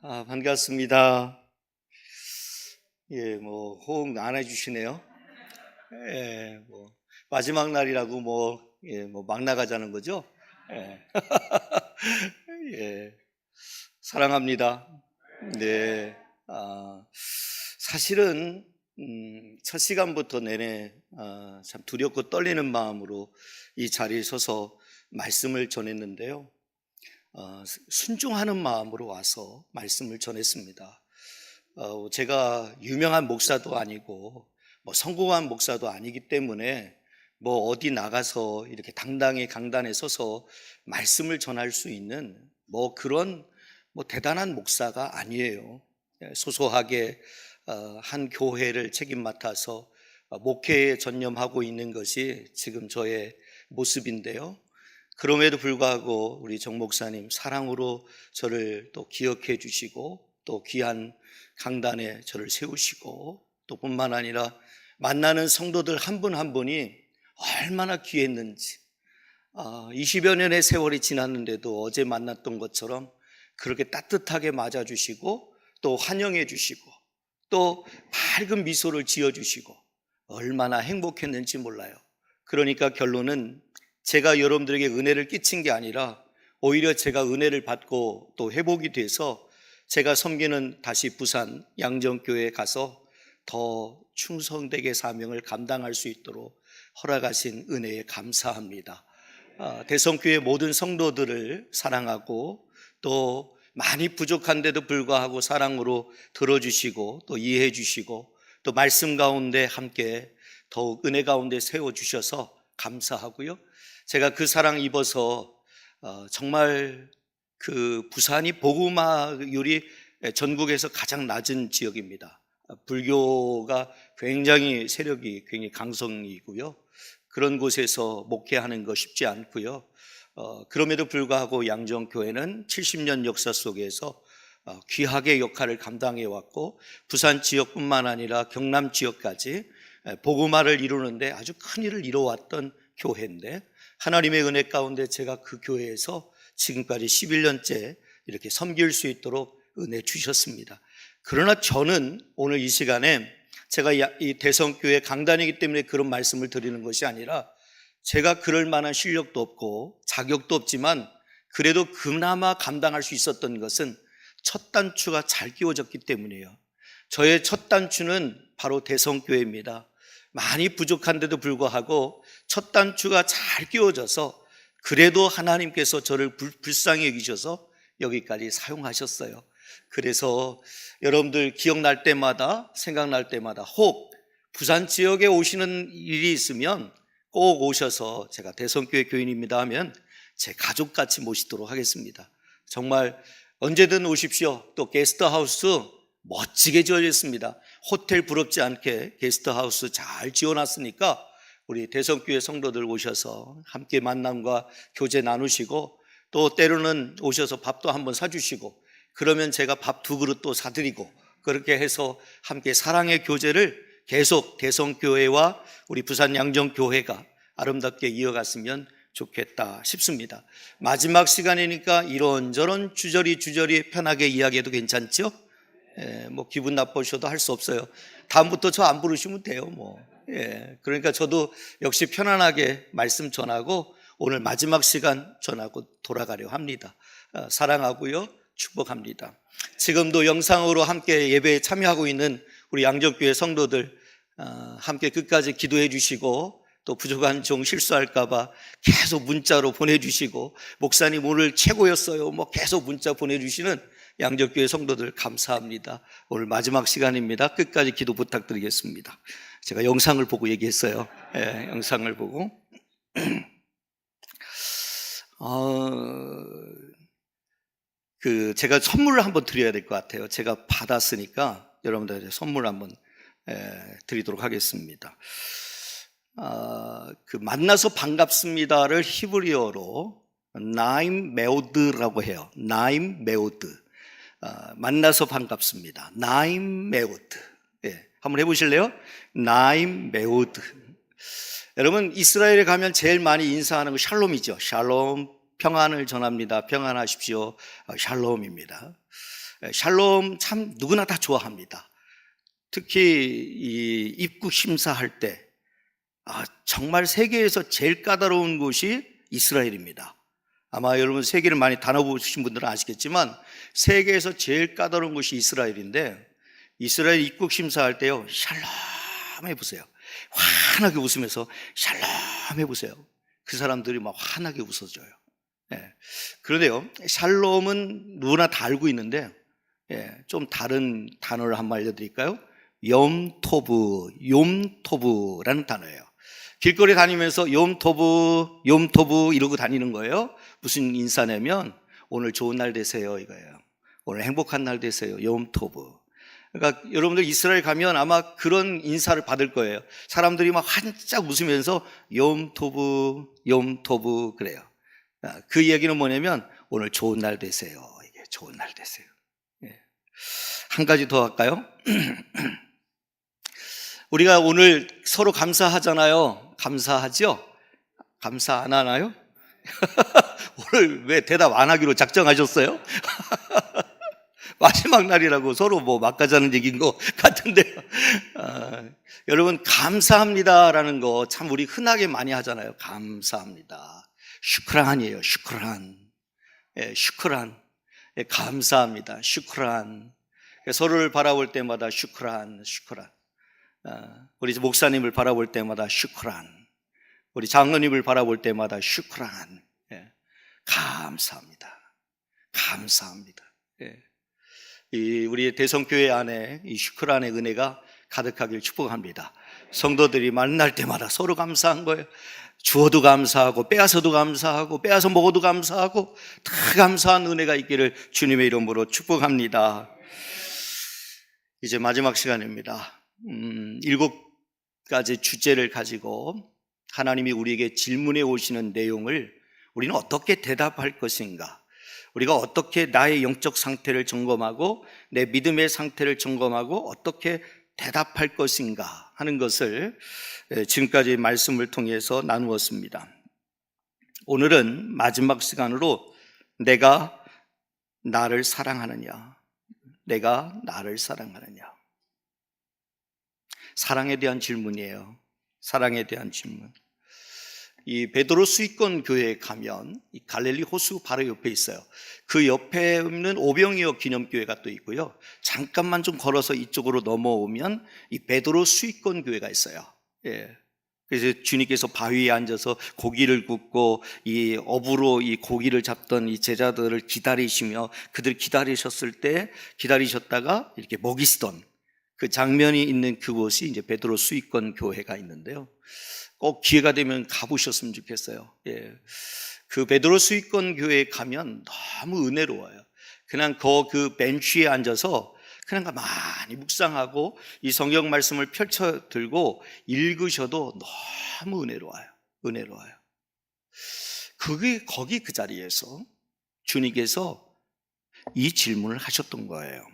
반갑습니다. 호응 안 해주시네요. 마지막 날이라고 막 나가자는 거죠? 예. 예, 사랑합니다. 네. 아, 사실은, 첫 시간부터 내내, 참 두렵고 떨리는 마음으로 이 자리에 서서 말씀을 전했는데요. 순종하는 마음으로 와서 말씀을 전했습니다. 제가 유명한 목사도 아니고 성공한 목사도 아니기 때문에 어디 나가서 이렇게 당당히 강단에 서서 말씀을 전할 수 있는 그런 대단한 목사가 아니에요. 소소하게 한 교회를 책임 맡아서 목회에 전념하고 있는 것이 지금 저의 모습인데요. 그럼에도 불구하고 우리 정 목사님 사랑으로 저를 또 기억해 주시고 또 귀한 강단에 저를 세우시고 또 뿐만 아니라 만나는 성도들 한 분 한 분이 얼마나 귀했는지 20여 년의 세월이 지났는데도 어제 만났던 것처럼 그렇게 따뜻하게 맞아주시고 또 환영해 주시고 또 밝은 미소를 지어주시고 얼마나 행복했는지 몰라요. 그러니까 결론은 제가 여러분들에게 은혜를 끼친 게 아니라 오히려 제가 은혜를 받고 또 회복이 돼서 제가 섬기는 다시 부산 양정교회에 가서 더 충성되게 사명을 감당할 수 있도록 허락하신 은혜에 감사합니다. 대성교회 모든 성도들을 사랑하고 또 많이 부족한데도 불구하고 사랑으로 들어주시고 또 이해해 주시고 또 말씀 가운데 함께 더욱 은혜 가운데 세워주셔서 감사하고요. 제가 그 사랑 입어서 정말 그 부산이 복음화율이 전국에서 가장 낮은 지역입니다. 불교가 굉장히 세력이 굉장히 강성이고요. 그런 곳에서 목회하는 거 쉽지 않고요. 그럼에도 불구하고 양정교회는 70년 역사 속에서 귀하게 역할을 감당해 왔고 부산 지역뿐만 아니라 경남 지역까지 복음화를 이루는데 아주 큰 일을 이뤄왔던 교회인데 하나님의 은혜 가운데 제가 그 교회에서 지금까지 11년째 이렇게 섬길 수 있도록 은혜 주셨습니다. 그러나 저는 오늘 이 시간에 제가 이 대성교회 강단이기 때문에 그런 말씀을 드리는 것이 아니라 제가 그럴 만한 실력도 없고 자격도 없지만 그래도 그나마 감당할 수 있었던 것은 첫 단추가 잘 끼워졌기 때문이에요. 저의 첫 단추는 바로 대성교회입니다. 많이 부족한데도 불구하고 첫 단추가 잘 끼워져서 그래도 하나님께서 저를 불쌍히 여기셔서 여기까지 사용하셨어요. 그래서 여러분들 기억날 때마다 생각날 때마다 혹 부산 지역에 오시는 일이 있으면 꼭 오셔서 제가 대성교회 교인입니다 하면 제 가족같이 모시도록 하겠습니다. 정말 언제든 오십시오. 또 게스트하우스 멋지게 지어졌습니다. 호텔 부럽지 않게 게스트하우스 잘 지어놨으니까 우리 대성교회 성도들 오셔서 함께 만남과 교제 나누시고 또 때로는 오셔서 밥도 한번 사주시고 그러면 제가 밥 2그릇 또 사드리고 그렇게 해서 함께 사랑의 교제를 계속 대성교회와 우리 부산 양정교회가 아름답게 이어갔으면 좋겠다 싶습니다. 마지막 시간이니까 이런저런 주저리 편하게 이야기해도 괜찮죠? 기분 나쁘셔도 할 수 없어요. 다음부터 저 안 부르시면 돼요. 그러니까 저도 역시 편안하게 말씀 전하고 오늘 마지막 시간 전하고 돌아가려 합니다. 사랑하고요, 축복합니다. 지금도 영상으로 함께 예배에 참여하고 있는 우리 양정교회 성도들 함께 끝까지 기도해 주시고 또 부족한 종 실수할까봐 계속 문자로 보내주시고 목사님 오늘 최고였어요 계속 문자 보내주시는 양정교회 성도들 감사합니다. 오늘 마지막 시간입니다. 끝까지 기도 부탁드리겠습니다. 제가 영상을 보고 얘기했어요. 영상을 보고 제가 선물을 한번 드려야 될 것 같아요. 제가 받았으니까 여러분들한테 선물 한번 드리도록 하겠습니다. 만나서 반갑습니다를 히브리어로 나임 메오드라고 해요. 나임 메오드. 만나서 반갑습니다. 나임 메오드. 한번 해보실래요? 나임 메오드. 여러분 이스라엘에 가면 제일 많이 인사하는 거 샬롬이죠. 샬롬, 평안을 전합니다. 평안하십시오. 샬롬입니다. 샬롬 참 누구나 다 좋아합니다. 특히 이 입국 심사할 때 정말 세계에서 제일 까다로운 곳이 이스라엘입니다. 아마 여러분 세계를 많이 다녀보신 분들은 아시겠지만 세계에서 제일 까다로운 곳이 이스라엘인데, 이스라엘 입국 심사할 때요, 샬롬 해보세요. 환하게 웃으면서 샬롬 해보세요. 그 사람들이 막 환하게 웃어줘요. 그런데요, 샬롬은 누구나 다 알고 있는데, 좀 다른 단어를 한번 알려드릴까요? 욤토브라는 단어예요. 길거리 다니면서 욤토브 이러고 다니는 거예요. 무슨 인사냐면 오늘 좋은 날 되세요 이거예요. 오늘 행복한 날 되세요. 욤토브. 그러니까 여러분들 이스라엘 가면 아마 그런 인사를 받을 거예요. 사람들이 막 한짝 웃으면서 욤토브 그래요. 그 얘기는 뭐냐면 오늘 좋은 날 되세요. 이게 좋은 날 되세요. 한 가지 더 할까요? 우리가 오늘 서로 감사하잖아요. 감사하죠? 감사 안 하나요? 오늘 왜 대답 안 하기로 작정하셨어요? 마지막 날이라고 서로 뭐 막가자는 얘기인 것 같은데요. 여러분, 감사합니다라는 거 참 우리 흔하게 많이 하잖아요. 감사합니다. 슈크란이에요. 슈크란. 슈크란. 감사합니다. 슈크란. 서로를 바라볼 때마다 슈크란. 우리 목사님을 바라볼 때마다 슈크란. 우리 장로님을 바라볼 때마다 슈크란. 감사합니다. 감사합니다. 우리 대성교회 안에 이 슈크란의 은혜가 가득하길 축복합니다. 성도들이 만날 때마다 서로 감사한 거예요. 주어도 감사하고 빼앗아도 감사하고 빼앗아 먹어도 감사하고 다 감사한 은혜가 있기를 주님의 이름으로 축복합니다. 이제 마지막 시간입니다. 7가지 주제를 가지고 하나님이 우리에게 질문해 오시는 내용을 우리는 어떻게 대답할 것인가, 우리가 어떻게 나의 영적 상태를 점검하고 내 믿음의 상태를 점검하고 어떻게 대답할 것인가 하는 것을 지금까지 말씀을 통해서 나누었습니다. 오늘은 마지막 시간으로 내가 나를 사랑하느냐, 내가 나를 사랑하느냐. 사랑에 대한 질문이에요. 사랑에 대한 질문. 이 베드로 수익권 교회에 가면 이 갈릴리 호수 바로 옆에 있어요. 그 옆에 있는 오병이어 기념교회가 또 있고요. 잠깐만 좀 걸어서 이쪽으로 넘어오면 이 베드로 수익권 교회가 있어요. 그래서 주님께서 바위에 앉아서 고기를 굽고 이 업으로 이 고기를 잡던 이 제자들을 기다리시며 그들 기다리셨다가 이렇게 먹이시던 그 장면이 있는 그곳이 이제 베드로 수익권 교회가 있는데요. 꼭 기회가 되면 가보셨으면 좋겠어요. 그 베드로 수익권 교회에 가면 너무 은혜로워요. 그냥 그 벤치에 앉아서 그냥 많이 묵상하고 이 성경 말씀을 펼쳐 들고 읽으셔도 너무 은혜로워요. 거기 그 자리에서 주님께서 이 질문을 하셨던 거예요.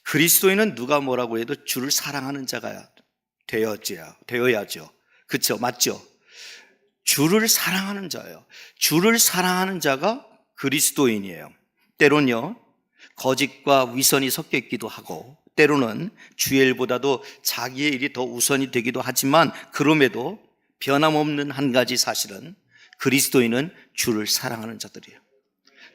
그리스도인은 누가 뭐라고 해도 주를 사랑하는 자가 되어야죠. 그렇죠? 맞죠? 주를 사랑하는 자예요. 주를 사랑하는 자가 그리스도인이에요. 때론요, 거짓과 위선이 섞여 있기도 하고 때로는 주의 일보다도 자기의 일이 더 우선이 되기도 하지만 그럼에도 변함없는 한 가지 사실은 그리스도인은 주를 사랑하는 자들이에요.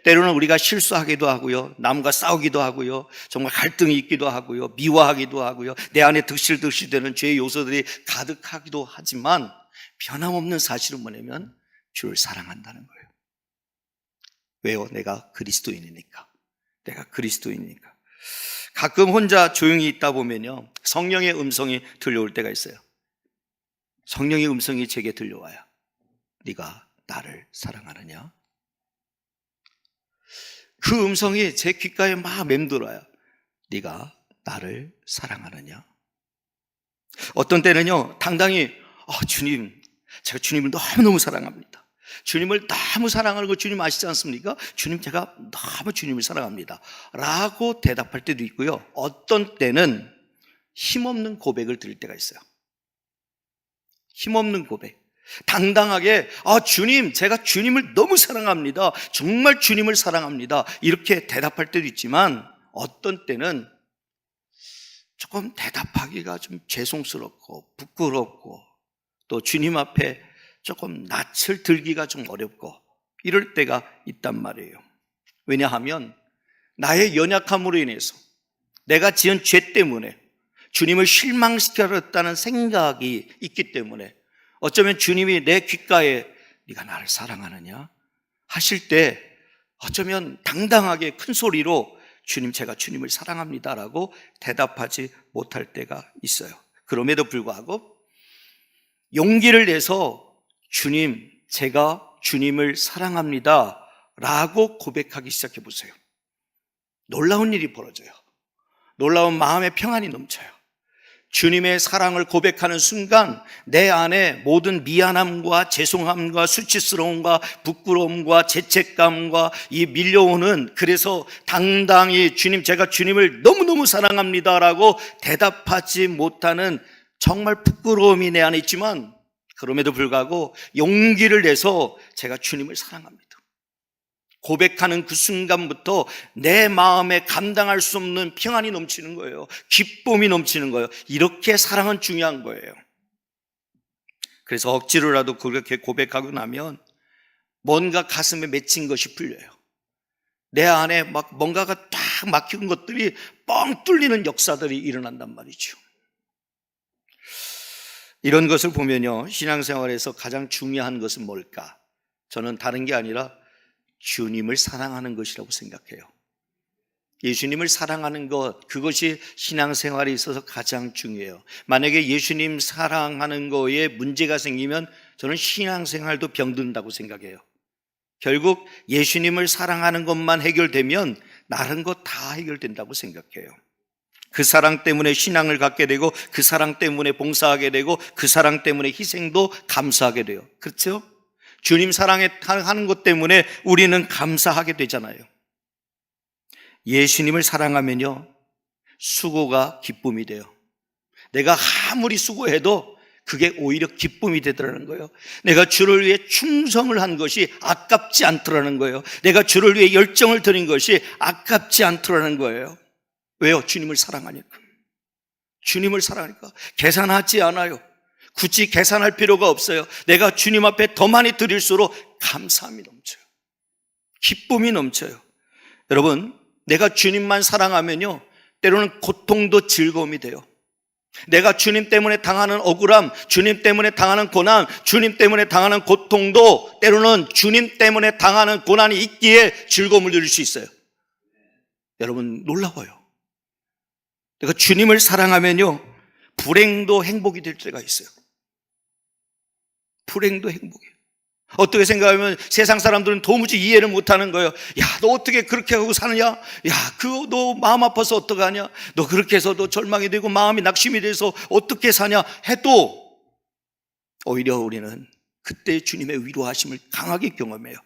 때로는 우리가 실수하기도 하고요, 남과 싸우기도 하고요, 정말 갈등이 있기도 하고요, 미워하기도 하고요, 내 안에 득실득실되는 죄의 요소들이 가득하기도 하지만 변함없는 사실은 뭐냐면 주를 사랑한다는 거예요. 왜요? 내가 그리스도인이니까. 가끔 혼자 조용히 있다 보면요, 성령의 음성이 들려올 때가 있어요. 성령의 음성이 제게 들려와요. 네가 나를 사랑하느냐? 그 음성이 제 귓가에 막 맴돌아요. 네가 나를 사랑하느냐? 어떤 때는요, 당당히 주님, 제가 주님을 너무너무 사랑합니다. 주님을 너무 사랑하는 거 주님 아시지 않습니까? 주님, 제가 너무 주님을 사랑합니다 라고 대답할 때도 있고요, 어떤 때는 힘없는 고백을 드릴 때가 있어요. 힘없는 고백. 당당하게 주님, 제가 주님을 너무 사랑합니다. 정말 주님을 사랑합니다. 이렇게 대답할 때도 있지만 어떤 때는 조금 대답하기가 좀 죄송스럽고 부끄럽고 또 주님 앞에 조금 낯을 들기가 좀 어렵고 이럴 때가 있단 말이에요. 왜냐하면 나의 연약함으로 인해서 내가 지은 죄 때문에 주님을 실망시켰다는 생각이 있기 때문에 어쩌면 주님이 내 귓가에 네가 나를 사랑하느냐 하실 때 어쩌면 당당하게 큰 소리로 주님, 제가 주님을 사랑합니다라고 대답하지 못할 때가 있어요. 그럼에도 불구하고 용기를 내서 주님, 제가 주님을 사랑합니다 라고 고백하기 시작해 보세요. 놀라운 일이 벌어져요. 놀라운 마음의 평안이 넘쳐요. 주님의 사랑을 고백하는 순간 내 안에 모든 미안함과 죄송함과 수치스러움과 부끄러움과 죄책감과 이 밀려오는, 그래서 당당히 주님, 제가 주님을 너무너무 사랑합니다라고 대답하지 못하는 정말 부끄러움이 내 안에 있지만 그럼에도 불구하고 용기를 내서 제가 주님을 사랑합니다 고백하는 그 순간부터 내 마음에 감당할 수 없는 평안이 넘치는 거예요. 기쁨이 넘치는 거예요. 이렇게 사랑은 중요한 거예요. 그래서 억지로라도 그렇게 고백하고 나면 뭔가 가슴에 맺힌 것이 풀려요. 내 안에 막 뭔가가 딱 막힌 것들이 뻥 뚫리는 역사들이 일어난단 말이죠. 이런 것을 보면요, 신앙생활에서 가장 중요한 것은 뭘까? 저는 다른 게 아니라 주님을 사랑하는 것이라고 생각해요. 예수님을 사랑하는 것, 그것이 신앙생활에 있어서 가장 중요해요. 만약에 예수님 사랑하는 거에 문제가 생기면 저는 신앙생활도 병든다고 생각해요. 결국 예수님을 사랑하는 것만 해결되면 다른 것 다 해결된다고 생각해요. 그 사랑 때문에 신앙을 갖게 되고 그 사랑 때문에 봉사하게 되고 그 사랑 때문에 희생도 감사하게 돼요. 그렇죠? 주님 사랑하는 것 때문에 우리는 감사하게 되잖아요. 예수님을 사랑하면요, 수고가 기쁨이 돼요. 내가 아무리 수고해도 그게 오히려 기쁨이 되더라는 거예요. 내가 주를 위해 충성을 한 것이 아깝지 않더라는 거예요. 내가 주를 위해 열정을 드린 것이 아깝지 않더라는 거예요. 왜요? 주님을 사랑하니까. 주님을 사랑하니까 계산하지 않아요. 굳이 계산할 필요가 없어요. 내가 주님 앞에 더 많이 드릴수록 감사함이 넘쳐요. 기쁨이 넘쳐요. 여러분, 내가 주님만 사랑하면요, 때로는 고통도 즐거움이 돼요. 내가 주님 때문에 당하는 억울함, 주님 때문에 당하는 고난, 주님 때문에 당하는 고통도 때로는 주님 때문에 당하는 고난이 있기에 즐거움을 누릴 수 있어요. 여러분, 놀라워요. 내가 주님을 사랑하면요, 불행도 행복이 될 때가 있어요. 불행도 행복이에요. 어떻게 생각하면 세상 사람들은 도무지 이해를 못하는 거예요. 야, 너 어떻게 그렇게 하고 사느냐? 야, 그거 너 마음 아파서 어떡하냐? 너 그렇게 해서 너 절망이 되고 마음이 낙심이 돼서 어떻게 사냐? 해도 오히려 우리는 그때 주님의 위로하심을 강하게 경험해요.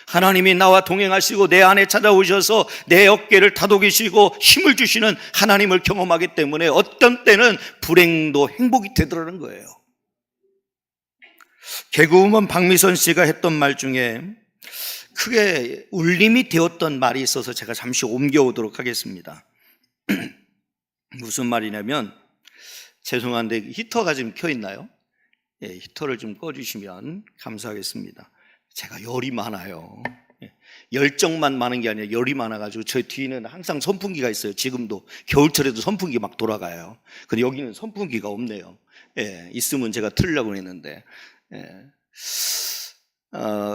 하나님이 나와 동행하시고 내 안에 찾아오셔서 내 어깨를 다독이시고 힘을 주시는 하나님을 경험하기 때문에 어떤 때는 불행도 행복이 되더라는 거예요. 개그우먼 박미선 씨가 했던 말 중에 크게 울림이 되었던 말이 있어서 제가 잠시 옮겨오도록 하겠습니다. 무슨 말이냐면, 죄송한데 히터가 지금 켜 있나요? 예, 히터를 좀 꺼주시면 감사하겠습니다. 제가 열이 많아요. 열정만 많은 게 아니라 열이 많아가지고 저 뒤에는 항상 선풍기가 있어요. 지금도 겨울철에도 선풍기 막 돌아가요. 근데 여기는 선풍기가 없네요. 예, 있으면 제가 틀려고 했는데, 예.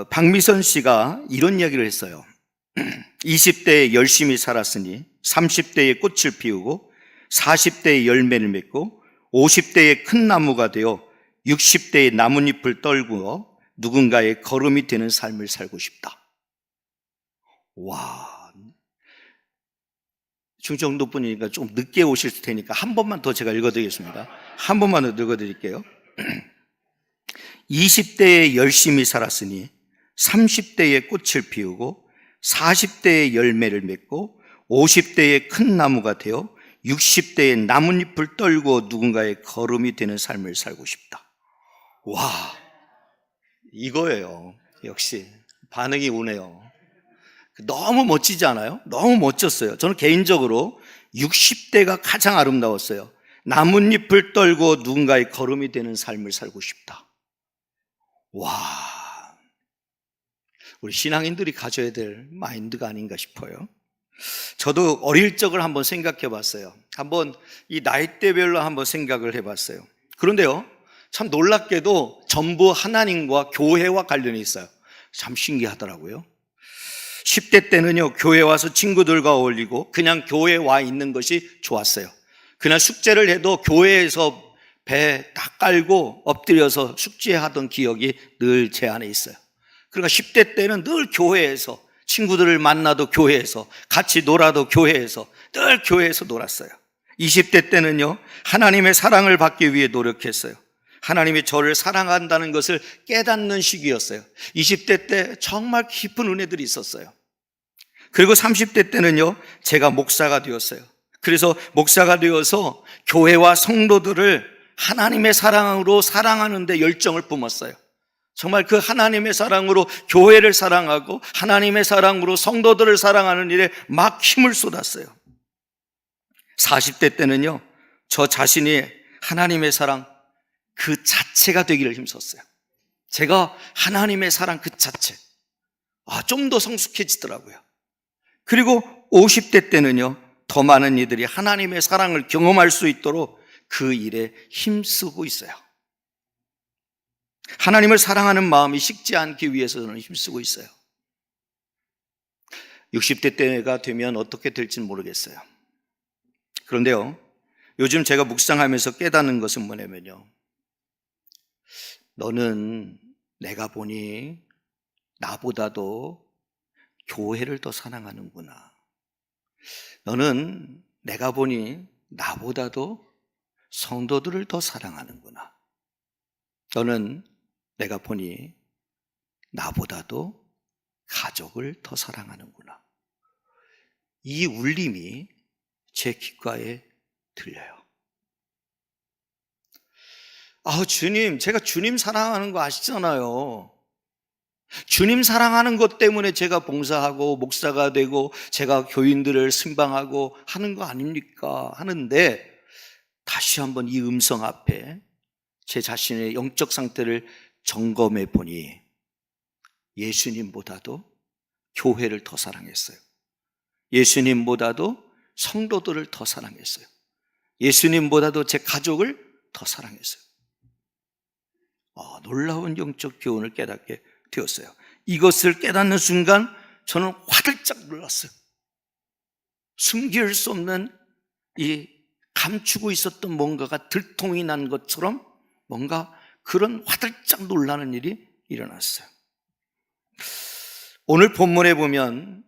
박미선 씨가 이런 이야기를 했어요. 20대에 열심히 살았으니 30대에 꽃을 피우고 40대에 열매를 맺고 50대에 큰 나무가 되어 60대에 나뭇잎을 떨구어 누군가의 걸음이 되는 삶을 살고 싶다. 와, 충청도 분이니까 좀 늦게 오실 테니까 한 번만 더 제가 읽어드리겠습니다. 한 번만 더 읽어드릴게요. 20대에 열심히 살았으니 30대에 꽃을 피우고 40대에 열매를 맺고 50대에 큰 나무가 되어 60대에 나뭇잎을 떨고 누군가의 걸음이 되는 삶을 살고 싶다. 와, 이거예요. 역시 반응이 오네요. 너무 멋지지 않아요? 너무 멋졌어요. 저는 개인적으로 60대가 가장 아름다웠어요. 나뭇잎을 떨고 누군가의 걸음이 되는 삶을 살고 싶다. 와, 우리 신앙인들이 가져야 될 마인드가 아닌가 싶어요. 저도 어릴 적을 한번 생각해 봤어요. 한번 이 나이대별로 한번 생각을 해 봤어요. 그런데요, 참 놀랍게도 전부 하나님과 교회와 관련이 있어요. 참 신기하더라고요. 10대 때는요, 교회 와서 친구들과 어울리고 그냥 교회에 와 있는 것이 좋았어요. 그냥 숙제를 해도 교회에서 배 딱 깔고 엎드려서 숙제하던 기억이 늘 제 안에 있어요. 그러니까 10대 때는 늘 교회에서, 친구들을 만나도 교회에서, 같이 놀아도 교회에서, 늘 교회에서 놀았어요. 20대 때는요, 하나님의 사랑을 받기 위해 노력했어요. 하나님이 저를 사랑한다는 것을 깨닫는 시기였어요. 20대 때 정말 깊은 은혜들이 있었어요. 그리고 30대 때는요, 제가 목사가 되었어요. 그래서 목사가 되어서 교회와 성도들을 하나님의 사랑으로 사랑하는 데 열정을 뿜었어요. 정말 그 하나님의 사랑으로 교회를 사랑하고 하나님의 사랑으로 성도들을 사랑하는 일에 막 힘을 쏟았어요. 40대 때는요, 저 자신이 하나님의 사랑 그 자체가 되기를 힘썼어요. 제가 하나님의 사랑 그 자체, 좀 더 성숙해지더라고요. 그리고 50대 때는요, 더 많은 이들이 하나님의 사랑을 경험할 수 있도록 그 일에 힘쓰고 있어요. 하나님을 사랑하는 마음이 식지 않기 위해서 저는 힘쓰고 있어요. 60대 때가 되면 어떻게 될지는 모르겠어요. 그런데요, 요즘 제가 묵상하면서 깨닫는 것은 뭐냐면요, 너는 내가 보니 나보다도 교회를 더 사랑하는구나. 너는 내가 보니 나보다도 성도들을 더 사랑하는구나. 너는 내가 보니 나보다도 가족을 더 사랑하는구나. 이 울림이 제 귓가에 들려요. 주님, 제가 주님 사랑하는 거 아시잖아요. 주님 사랑하는 것 때문에 제가 봉사하고 목사가 되고 제가 교인들을 순방하고 하는 거 아닙니까? 하는데 다시 한번 이 음성 앞에 제 자신의 영적 상태를 점검해 보니 예수님보다도 교회를 더 사랑했어요. 예수님보다도 성도들을 더 사랑했어요. 예수님보다도 제 가족을 더 사랑했어요. 놀라운 영적 교훈을 깨닫게 되었어요. 이것을 깨닫는 순간 저는 화들짝 놀랐어요. 숨길 수 없는 이 감추고 있었던 뭔가가 들통이 난 것처럼 뭔가 그런 화들짝 놀라는 일이 일어났어요. 오늘 본문에 보면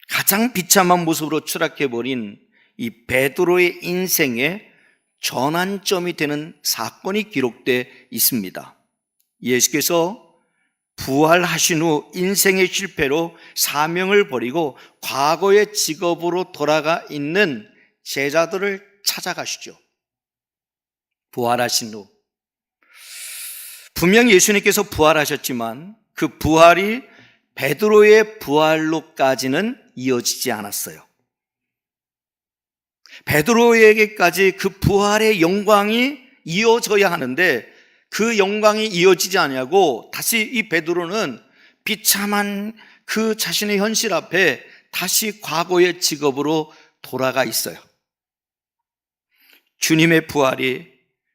가장 비참한 모습으로 추락해버린 이 베드로의 인생의 전환점이 되는 사건이 기록되어 있습니다. 예수께서 부활하신 후 인생의 실패로 사명을 버리고 과거의 직업으로 돌아가 있는 제자들을 찾아가시죠. 부활하신 후 분명히 예수님께서 부활하셨지만 그 부활이 베드로의 부활로까지는 이어지지 않았어요. 베드로에게까지 그 부활의 영광이 이어져야 하는데 그 영광이 이어지지 않냐고 다시 이 베드로는 비참한 그 자신의 현실 앞에 다시 과거의 직업으로 돌아가 있어요. 주님의 부활이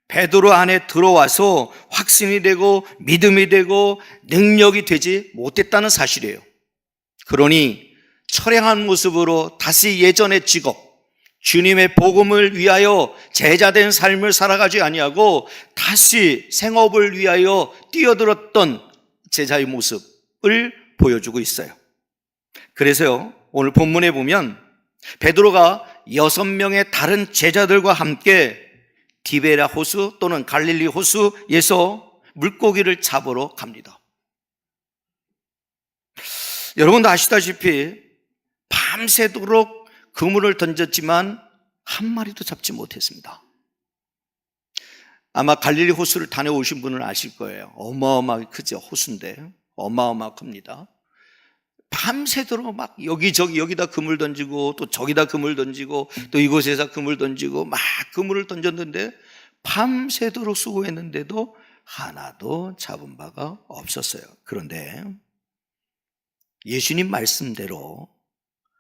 베드로 안에 들어와서 확신이 되고 믿음이 되고 능력이 되지 못했다는 사실이에요. 그러니 처량한 모습으로 다시 예전의 직업, 주님의 복음을 위하여 제자된 삶을 살아가지 아니하고 다시 생업을 위하여 뛰어들었던 제자의 모습을 보여주고 있어요. 그래서요, 오늘 본문에 보면 베드로가 6명의 다른 제자들과 함께 디베랴 호수 또는 갈릴리 호수에서 물고기를 잡으러 갑니다. 여러분도 아시다시피 밤새도록 그물을 던졌지만 한 마리도 잡지 못했습니다. 아마 갈릴리 호수를 다녀오신 분은 아실 거예요. 어마어마하게 크죠. 호수인데 어마어마하게 큽니다. 밤새도록 막 여기저기 여기다 그물 던지고 또 저기다 그물 던지고 또 이곳에서 그물 던지고 막 그물을 던졌는데 밤새도록 수고했는데도 하나도 잡은 바가 없었어요. 그런데 예수님 말씀대로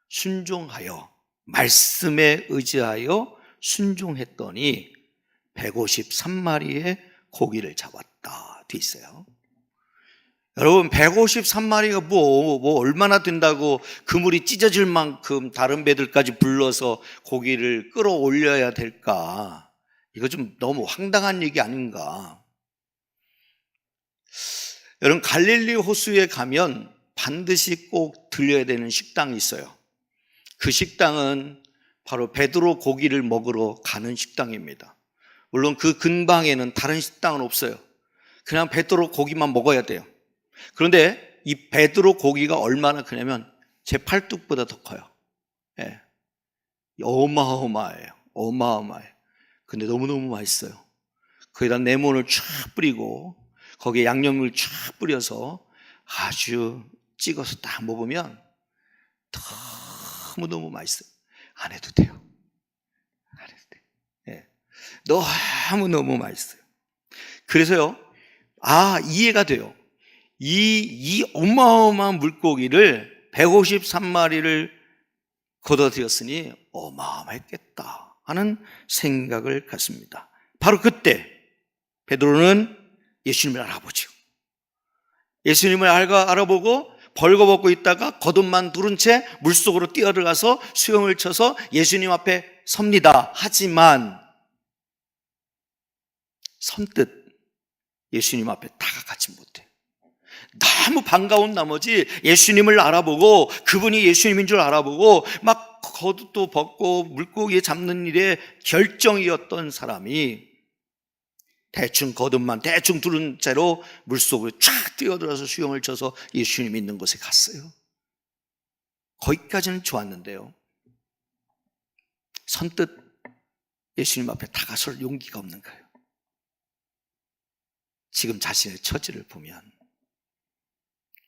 순종하여 말씀에 의지하여 순종했더니 153마리의 고기를 잡았다 돼 있어요. 여러분 153마리가 뭐 얼마나 된다고 그물이 찢어질 만큼 다른 배들까지 불러서 고기를 끌어올려야 될까? 이거 좀 너무 황당한 얘기 아닌가? 여러분 갈릴리 호수에 가면 반드시 꼭 들려야 되는 식당이 있어요. 그 식당은 바로 베드로 고기를 먹으러 가는 식당입니다. 물론 그 근방에는 다른 식당은 없어요. 그냥 베드로 고기만 먹어야 돼요. 그런데 이 베드로 고기가 얼마나 크냐면 제 팔뚝보다 더 커요. 예. 어마어마해요. 어마어마해요. 근데 너무너무 맛있어요. 거기다 레몬을 쫙 뿌리고 거기에 양념을 쫙 뿌려서 아주 찍어서 딱 먹으면 너무너무 맛있어요. 안 해도 돼요. 안 해도 돼요. 예. 너무너무 맛있어요. 그래서요, 이해가 돼요. 이 어마어마한 물고기를 153마리를 걷어들였으니 어마어마했겠다 하는 생각을 갖습니다. 바로 그때 베드로는 예수님을 알아보죠. 예수님을 알아보고 벌거벗고 있다가 겉옷만 두른 채 물속으로 뛰어들어가서 수영을 쳐서 예수님 앞에 섭니다. 하지만 선뜻 예수님 앞에 다가가지 못해요. 너무 반가운 나머지 예수님을 알아보고 그분이 예수님인 줄 알아보고 막 겉옷도 벗고 물고기 잡는 일에 결정이었던 사람이 대충 겉옷만 대충 두른 채로 물속으로 쫙 뛰어들어서 수영을 쳐서 예수님 있는 곳에 갔어요. 거기까지는 좋았는데요, 선뜻 예수님 앞에 다가설 용기가 없는 거예요. 지금 자신의 처지를 보면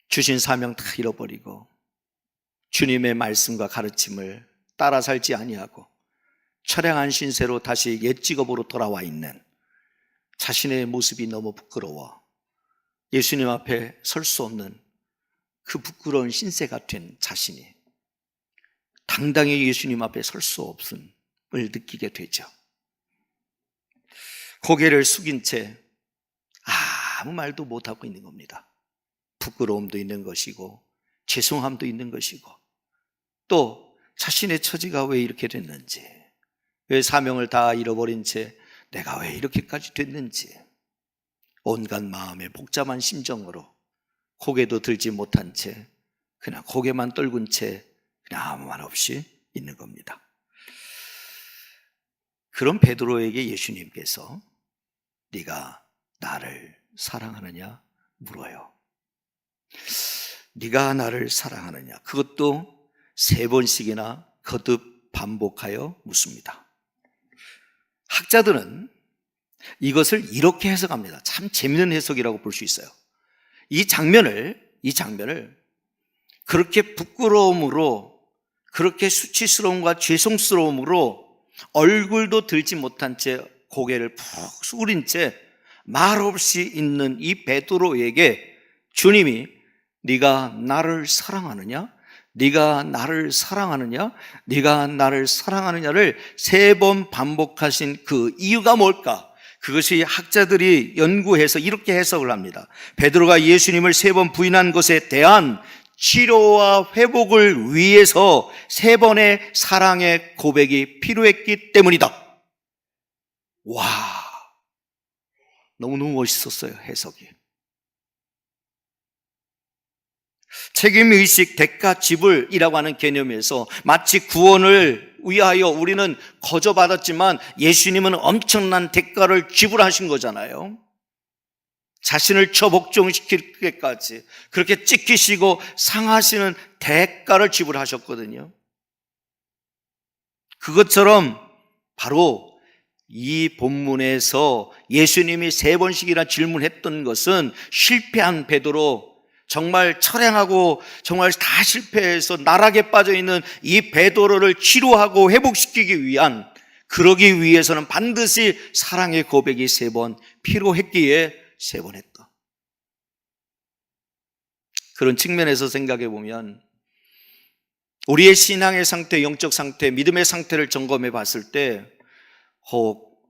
주신 사명 다 잃어버리고 주님의 말씀과 가르침을 따라 살지 아니하고 처량한 신세로 다시 옛 직업으로 돌아와 있는 자신의 모습이 너무 부끄러워 예수님 앞에 설 수 없는 그 부끄러운 신세가 된 자신이 당당히 예수님 앞에 설 수 없음을 느끼게 되죠. 고개를 숙인 채 아무 말도 못하고 있는 겁니다. 부끄러움도 있는 것이고 죄송함도 있는 것이고 또 자신의 처지가 왜 이렇게 됐는지, 왜 사명을 다 잃어버린 채 내가 왜 이렇게까지 됐는지 온갖 마음의 복잡한 심정으로 고개도 들지 못한 채 그냥 고개만 떨군 채 그냥 아무 말 없이 있는 겁니다. 그런 베드로에게 예수님께서 네가 나를 사랑하느냐 물어요. 네가 나를 사랑하느냐, 그것도 3번씩이나 거듭 반복하여 묻습니다. 학자들은 이것을 이렇게 해석합니다. 참 재미있는 해석이라고 볼 수 있어요. 이 장면을 그렇게 부끄러움으로, 그렇게 수치스러움과 죄송스러움으로 얼굴도 들지 못한 채 고개를 푹 숙인 채 말없이 있는 이 베드로에게 주님이 네가 나를 사랑하느냐? 네가 나를 사랑하느냐? 네가 나를 사랑하느냐를 3번 반복하신 그 이유가 뭘까? 그것이 학자들이 연구해서 이렇게 해석을 합니다. 베드로가 예수님을 3번 부인한 것에 대한 치료와 회복을 위해서 3번의 사랑의 고백이 필요했기 때문이다. 와, 너무너무 멋있었어요, 해석이. 책임의식, 대가 지불이라고 하는 개념에서 마치 구원을 위하여 우리는 거저받았지만 예수님은 엄청난 대가를 지불하신 거잖아요. 자신을 처복종시킬 때까지 그렇게 찢기시고 상하시는 대가를 지불하셨거든요. 그것처럼 바로 이 본문에서 예수님이 3번씩이나 질문했던 것은 실패한 베드로, 정말 처량하고 정말 다 실패해서 나락에 빠져있는 이 베드로를 치료하고 회복시키기 위한, 그러기 위해서는 반드시 사랑의 고백이 3번 필요했기에 3번 했다. 그런 측면에서 생각해 보면 우리의 신앙의 상태, 영적 상태, 믿음의 상태를 점검해 봤을 때 혹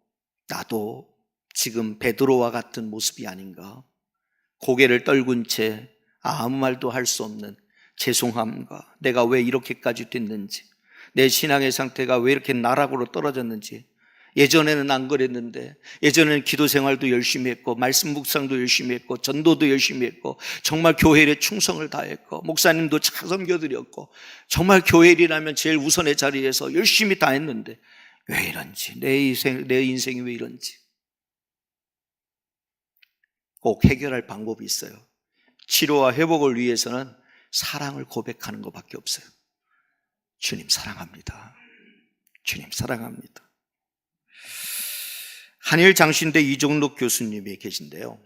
나도 지금 베드로와 같은 모습이 아닌가, 고개를 떨군 채 아무 말도 할 수 없는 죄송함과 내가 왜 이렇게까지 됐는지, 내 신앙의 상태가 왜 이렇게 나락으로 떨어졌는지, 예전에는 안 그랬는데, 예전에는 기도 생활도 열심히 했고 말씀 묵상도 열심히 했고 전도도 열심히 했고 정말 교회에 충성을 다했고 목사님도 잘 섬겨드렸고 정말 교회 일이라면 제일 우선의 자리에서 열심히 다 했는데 왜 이런지, 내 인생이 왜 이런지 꼭 해결할 방법이 있어요. 치료와 회복을 위해서는 사랑을 고백하는 것밖에 없어요. 주님 사랑합니다. 주님 사랑합니다. 한일 장신대 이종록 교수님이 계신데요,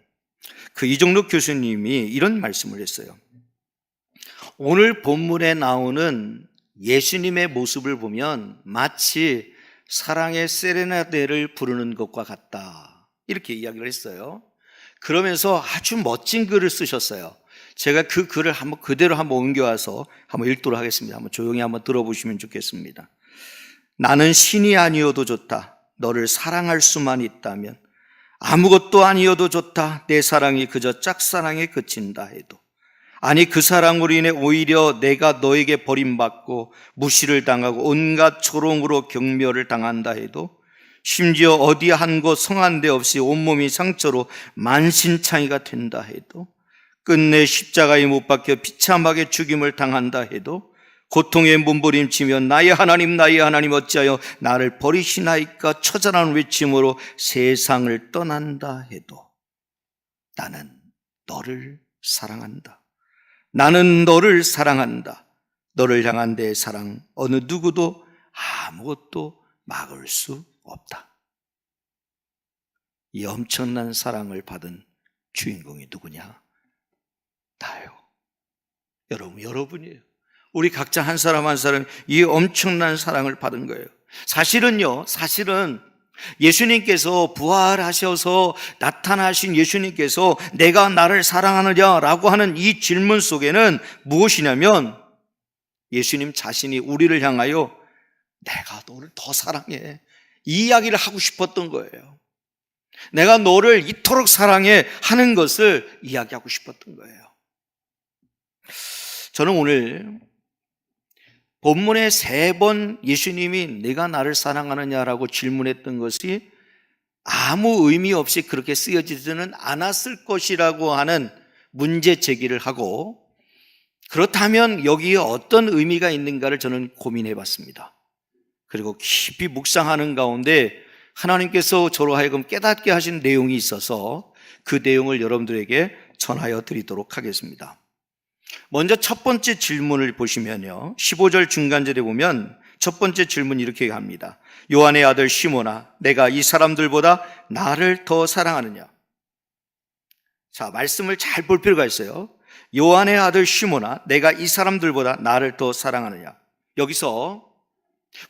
그 이종록 교수님이 이런 말씀을 했어요. 오늘 본문에 나오는 예수님의 모습을 보면 마치 사랑의 세레나데를 부르는 것과 같다, 이렇게 이야기를 했어요. 그러면서 아주 멋진 글을 쓰셨어요. 제가 그 글을 그대로 한번 옮겨와서 한번 읽도록 하겠습니다. 한번 조용히 한번 들어보시면 좋겠습니다. 나는 신이 아니어도 좋다. 너를 사랑할 수만 있다면. 아무것도 아니어도 좋다. 내 사랑이 그저 짝사랑에 그친다 해도. 아니 그 사랑으로 인해 오히려 내가 너에게 버림받고 무시를 당하고 온갖 조롱으로 경멸을 당한다 해도, 심지어 어디 한 곳 성한 데 없이 온몸이 상처로 만신창이가 된다 해도, 끝내 십자가에 못 박혀 비참하게 죽임을 당한다 해도, 고통에 몸부림치며 나의 하나님 어찌하여 나를 버리시나이까 처절한 외침으로 세상을 떠난다 해도 나는 너를 사랑한다. 나는 너를 사랑한다. 너를 향한 내 사랑 어느 누구도 아무것도 막을 수 없다. 이 엄청난 사랑을 받은 주인공이 누구냐? 나요. 여러분이에요. 우리 각자 한 사람 한 사람 이 엄청난 사랑을 받은 거예요. 사실은 예수님께서 부활하셔서 나타나신 예수님께서 내가 나를 사랑하느냐라고 하는 이 질문 속에는 무엇이냐면 예수님 자신이 우리를 향하여 내가 너를 더 사랑해, 이 이야기를 하고 싶었던 거예요. 내가 너를 이토록 사랑해 하는 것을 이야기하고 싶었던 거예요. 저는 오늘 본문에 3번 예수님이 내가 나를 사랑하느냐라고 질문했던 것이 아무 의미 없이 그렇게 쓰여지지는 않았을 것이라고 하는 문제 제기를 하고, 그렇다면 여기에 어떤 의미가 있는가를 저는 고민해 봤습니다. 그리고 깊이 묵상하는 가운데 하나님께서 저로 하여금 깨닫게 하신 내용이 있어서 그 내용을 여러분들에게 전하여 드리도록 하겠습니다. 먼저 첫 번째 질문을 보시면요, 15절 중간절에 보면 첫 번째 질문이 이렇게 합니다. 요한의 아들 시몬아, 내가 이 사람들보다 나를 더 사랑하느냐? 자, 말씀을 잘 볼 필요가 있어요. 요한의 아들 시몬아, 내가 이 사람들보다 나를 더 사랑하느냐? 여기서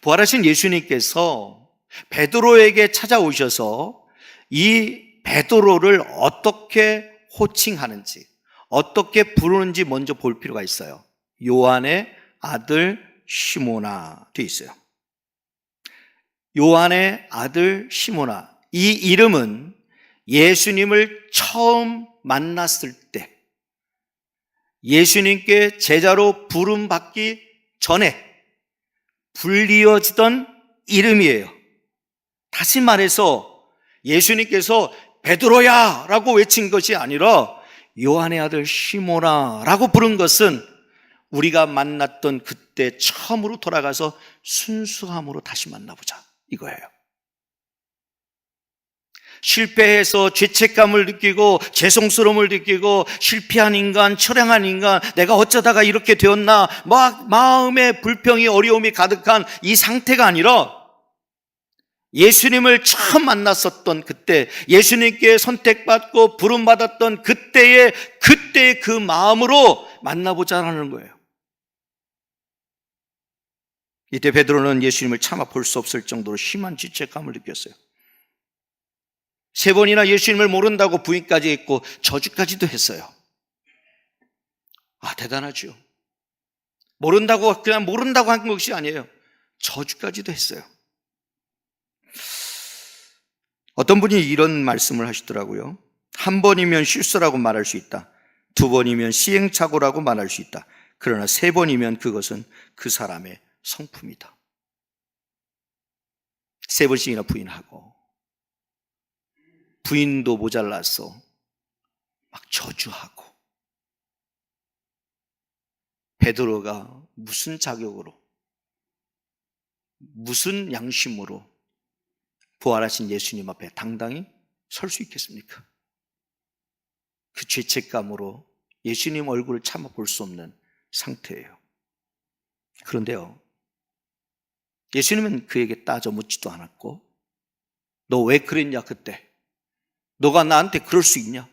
부활하신 예수님께서 베드로에게 찾아오셔서 이 베드로를 어떻게 호칭하는지, 어떻게 부르는지 먼저 볼 필요가 있어요. 요한의 아들 시몬아 되어 있어요. 요한의 아들 시몬아, 이 이름은 예수님을 처음 만났을 때 예수님께 제자로 부름받기 전에 불리어지던 이름이에요. 다시 말해서 예수님께서 베드로야 라고 외친 것이 아니라 요한의 아들 시몬아 라고 부른 것은 우리가 만났던 그때 처음으로 돌아가서 순수함으로 다시 만나보자 이거예요. 실패해서 죄책감을 느끼고 죄송스러움을 느끼고 실패한 인간, 처량한 인간, 내가 어쩌다가 이렇게 되었나 막 마음에 불평이 어려움이 가득한 이 상태가 아니라 예수님을 처음 만났었던 그때, 예수님께 선택받고 부름받았던 그때의 그 마음으로 만나보자라는 거예요. 이때 베드로는 예수님을 차마 볼 수 없을 정도로 심한 죄책감을 느꼈어요. 3번이나 예수님을 모른다고 부인까지 했고 저주까지도 했어요. 대단하죠. 모른다고 그냥 모른다고 한 것이 아니에요. 저주까지도 했어요. 어떤 분이 이런 말씀을 하시더라고요. 1번이면 실수라고 말할 수 있다. 2번이면 시행착오라고 말할 수 있다. 그러나 3번이면 그것은 그 사람의 성품이다. 3번씩이나 부인하고, 부인도 모자라서 막 저주하고, 베드로가 무슨 자격으로, 무슨 양심으로 부활하신 예수님 앞에 당당히 설 수 있겠습니까? 그 죄책감으로 예수님 얼굴을 참아 볼 수 없는 상태예요. 그런데요, 예수님은 그에게 따져 묻지도 않았고, 너 왜 그랬냐 그때? 너가 나한테 그럴 수 있냐?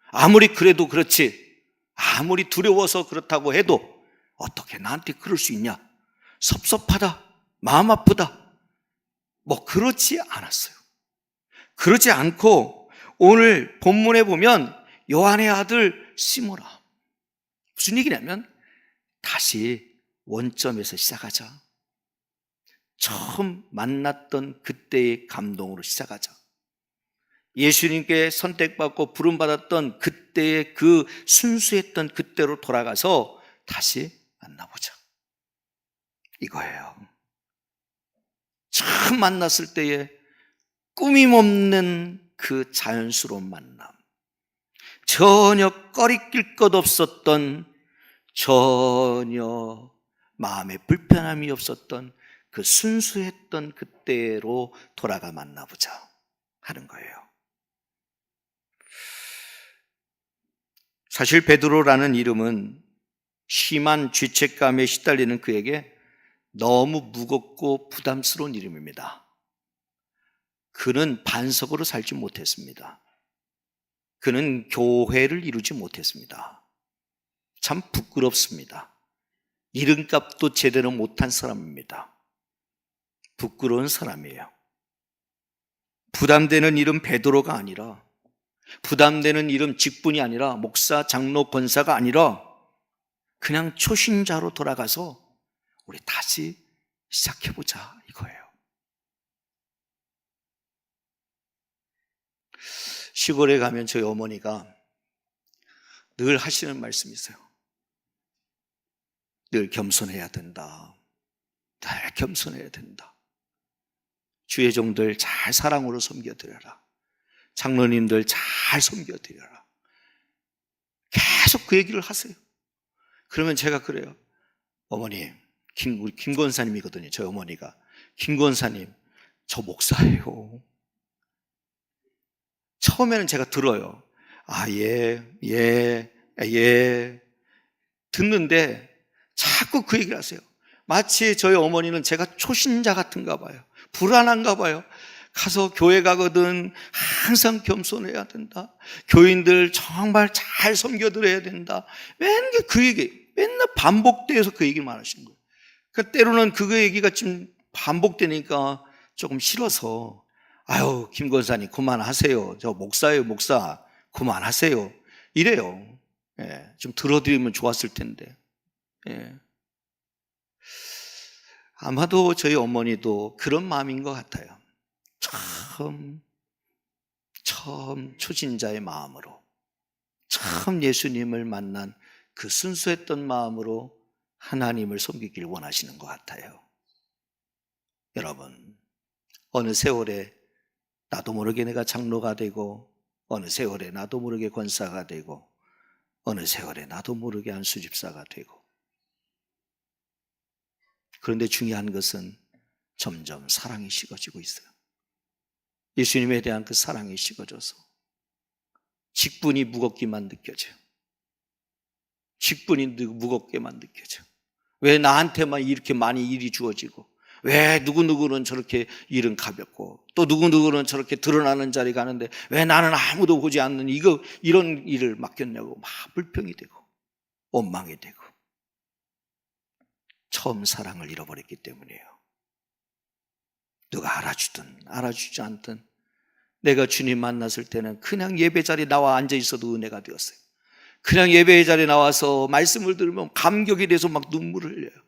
아무리 그래도 그렇지, 아무리 두려워서 그렇다고 해도 어떻게 나한테 그럴 수 있냐? 섭섭하다, 마음 아프다, 그렇지 않았어요. 그러지 않고 오늘 본문에 보면 요한의 아들 시모나, 무슨 얘기냐면 다시 원점에서 시작하자. 처음 만났던 그때의 감동으로 시작하자. 예수님께 선택받고 부름받았던 그때의 그 순수했던 그때로 돌아가서 다시 만나보자, 이거예요. 처음 만났을 때의 꾸밈없는 그 자연스러운 만남, 전혀 꺼리낄 것 없었던, 전혀 마음에 불편함이 없었던 그 순수했던 그때로 돌아가 만나보자 하는 거예요. 사실 베드로라는 이름은 심한 죄책감에 시달리는 그에게 너무 무겁고 부담스러운 이름입니다. 그는 반석으로 살지 못했습니다. 그는 교회를 이루지 못했습니다. 참 부끄럽습니다. 이름값도 제대로 못한 사람입니다. 부끄러운 사람이에요. 부담되는 이름 베드로가 아니라, 부담되는 이름 직분이 아니라, 목사, 장로, 권사가 아니라 그냥 초신자로 돌아가서 우리 다시 시작해보자, 이거예요. 시골에 가면 저희 어머니가 늘 하시는 말씀이 있어요. 늘 겸손해야 된다. 늘 겸손해야 된다. 주의 종들 잘 사랑으로 섬겨드려라. 장로님들 잘 섬겨드려라. 계속 그 얘기를 하세요. 그러면 제가 그래요. 어머니, 우리 김 권사님이거든요. 저희 어머니가. 김 권사님, 저 목사예요. 처음에는 제가 들어요. 예. 듣는데 자꾸 그 얘기를 하세요. 마치 저희 어머니는 제가 초신자 같은가 봐요. 불안한가 봐요. 가서 교회 가거든 항상 겸손해야 된다. 교인들 정말 잘 섬겨드려야 된다. 맨날 그 얘기, 맨날 반복돼서 그 얘기만 하시는 거예요. 그러니까 때로는 그 얘기가 좀 반복되니까 조금 싫어서, 김 권사님 그만하세요. 저 목사예요, 목사. 그만하세요. 이래요. 좀 들어드리면 좋았을 텐데. 아마도 저희 어머니도 그런 마음인 것 같아요. 처음 초신자의 마음으로, 처음 예수님을 만난 그 순수했던 마음으로 하나님을 섬기길 원하시는 것 같아요. 여러분, 어느 세월에 나도 모르게 내가 장로가 되고, 어느 세월에 나도 모르게 권사가 되고, 어느 세월에 나도 모르게 한 수집사가 되고, 그런데 중요한 것은 점점 사랑이 식어지고 있어요. 예수님에 대한 그 사랑이 식어져서 직분이 무겁기만 느껴져요. 직분이 무겁게만 느껴져요. 왜 나한테만 이렇게 많이 일이 주어지고, 왜 누구누구는 저렇게 일은 가볍고 또 누구누구는 저렇게 드러나는 자리 가는데 왜 나는 아무도 보지 않는 이런 일을 맡겼냐고 막 불평이 되고 원망이 되고, 처음 사랑을 잃어버렸기 때문이에요. 누가 알아주든 알아주지 않든 내가 주님 만났을 때는 그냥 예배 자리에 나와 앉아 있어도 은혜가 되었어요. 그냥 예배 자리에 나와서 말씀을 들으면 감격이 돼서 막 눈물을 흘려요.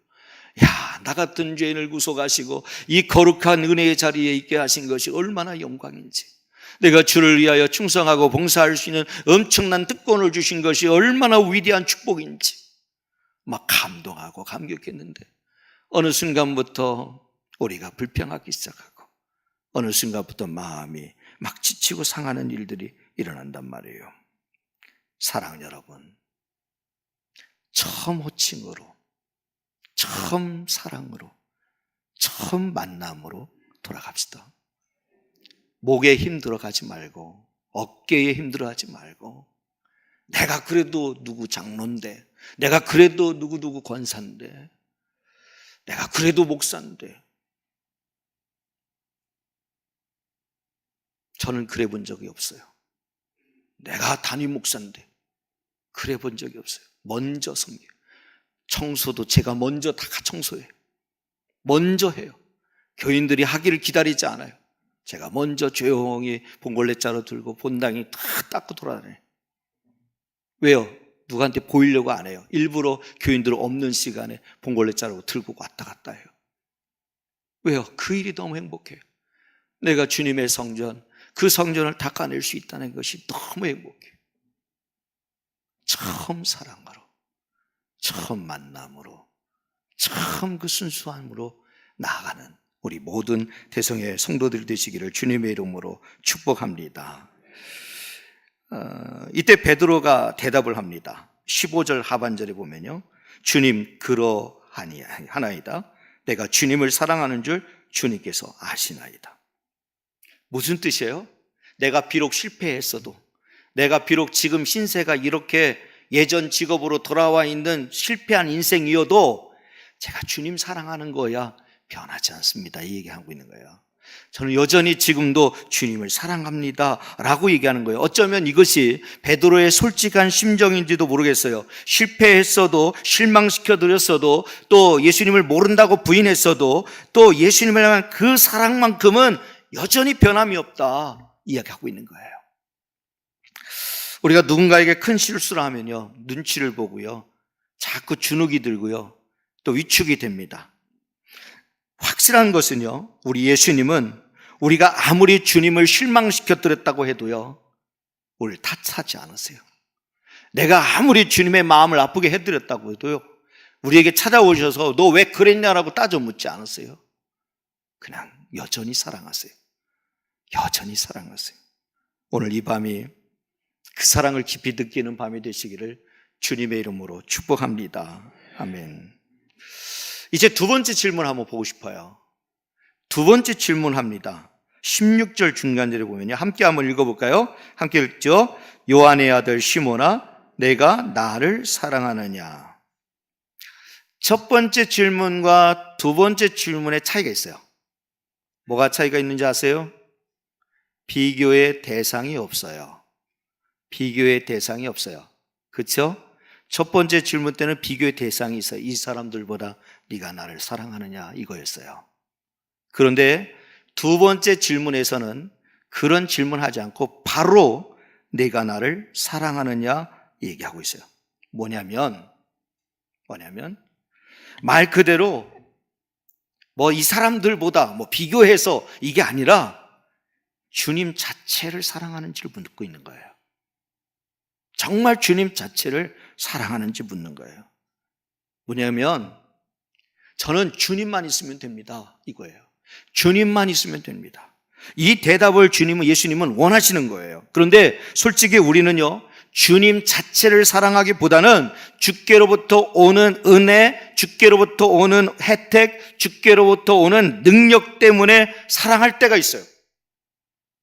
야, 나 같은 죄인을 구속하시고 이 거룩한 은혜의 자리에 있게 하신 것이 얼마나 영광인지, 내가 주를 위하여 충성하고 봉사할 수 있는 엄청난 특권을 주신 것이 얼마나 위대한 축복인지 막 감동하고 감격했는데, 어느 순간부터 우리가 불평하기 시작하고 어느 순간부터 마음이 막 지치고 상하는 일들이 일어난단 말이에요. 사랑 여러분, 처음 호칭으로, 처음 사랑으로, 처음 만남으로 돌아갑시다. 목에 힘들어가지 말고 어깨에 힘들어하지 말고, 내가 그래도 누구 장로인데, 내가 그래도 누구누구 권사인데, 내가 그래도 목사인데. 저는 그래 본 적이 없어요. 내가 담임 목사인데 그래 본 적이 없어요. 먼저 섬겨요. 청소도 제가 먼저 다 청소해요. 먼저 해요. 교인들이 하기를 기다리지 않아요. 제가 먼저 조용히 봉골레자루 들고 본당이 다 닦고 돌아다녀요. 왜요? 누구한테 보이려고 안 해요. 일부러 교인들 없는 시간에 봉골레자루 들고 왔다 갔다 해요. 왜요? 그 일이 너무 행복해요. 내가 주님의 성전, 그 성전을 닦아낼 수 있다는 것이 너무 행복해요. 처음 사랑으로, 처음 만남으로, 처음 그 순수함으로 나아가는 우리 모든 대성의 성도들 되시기를 주님의 이름으로 축복합니다. 이때 베드로가 대답을 합니다. 15절 하반절에 보면요, 주님 그러하나이다. 내가 주님을 사랑하는 줄 주님께서 아시나이다. 무슨 뜻이에요? 내가 비록 실패했어도, 내가 비록 지금 신세가 이렇게 예전 직업으로 돌아와 있는 실패한 인생이어도 제가 주님 사랑하는 거야 변하지 않습니다. 이 얘기하고 있는 거예요. 저는 여전히 지금도 주님을 사랑합니다 라고 얘기하는 거예요. 어쩌면 이것이 베드로의 솔직한 심정인지도 모르겠어요. 실패했어도, 실망시켜드렸어도, 또 예수님을 모른다고 부인했어도, 또 예수님을 향한 그 사랑만큼은 여전히 변함이 없다 이야기하고 있는 거예요. 우리가 누군가에게 큰 실수를 하면요, 눈치를 보고요, 자꾸 주눅이 들고요, 또 위축이 됩니다. 확실한 것은요, 우리 예수님은 우리가 아무리 주님을 실망시켜드렸다고 해도요, 우리를 탓하지 않으세요. 내가 아무리 주님의 마음을 아프게 해드렸다고 해도요, 우리에게 찾아오셔서 너 왜 그랬냐라고 따져 묻지 않으세요. 그냥 여전히 사랑하세요. 여전히 사랑하세요. 오늘 이 밤이 그 사랑을 깊이 느끼는 밤이 되시기를 주님의 이름으로 축복합니다. 아멘. 이제 두 번째 질문 한번 보고 싶어요. 두 번째 질문합니다. 16절 중간절에 보면요, 함께 한번 읽어볼까요? 함께 읽죠. 요한의 아들 시몬아, 내가 나를 사랑하느냐. 첫 번째 질문과 두 번째 질문에 차이가 있어요. 뭐가 차이가 있는지 아세요? 비교의 대상이 없어요. 비교의 대상이 없어요. 그렇죠? 첫 번째 질문 때는 비교의 대상이 있어요. 이 사람들보다 네가 나를 사랑하느냐 이거였어요. 그런데 두 번째 질문에서는 그런 질문하지 않고 바로 네가 나를 사랑하느냐 얘기하고 있어요. 뭐냐면 말 그대로 이 사람들보다 비교해서 이게 아니라 주님 자체를 사랑하는지를 묻고 있는 거예요. 정말 주님 자체를 사랑하는지 묻는 거예요. 뭐냐면 저는 주님만 있으면 됩니다 이거예요. 주님만 있으면 됩니다. 이 대답을 예수님은 원하시는 거예요. 그런데 솔직히 우리는요, 주님 자체를 사랑하기보다는 주께로부터 오는 은혜, 주께로부터 오는 혜택, 주께로부터 오는 능력 때문에 사랑할 때가 있어요.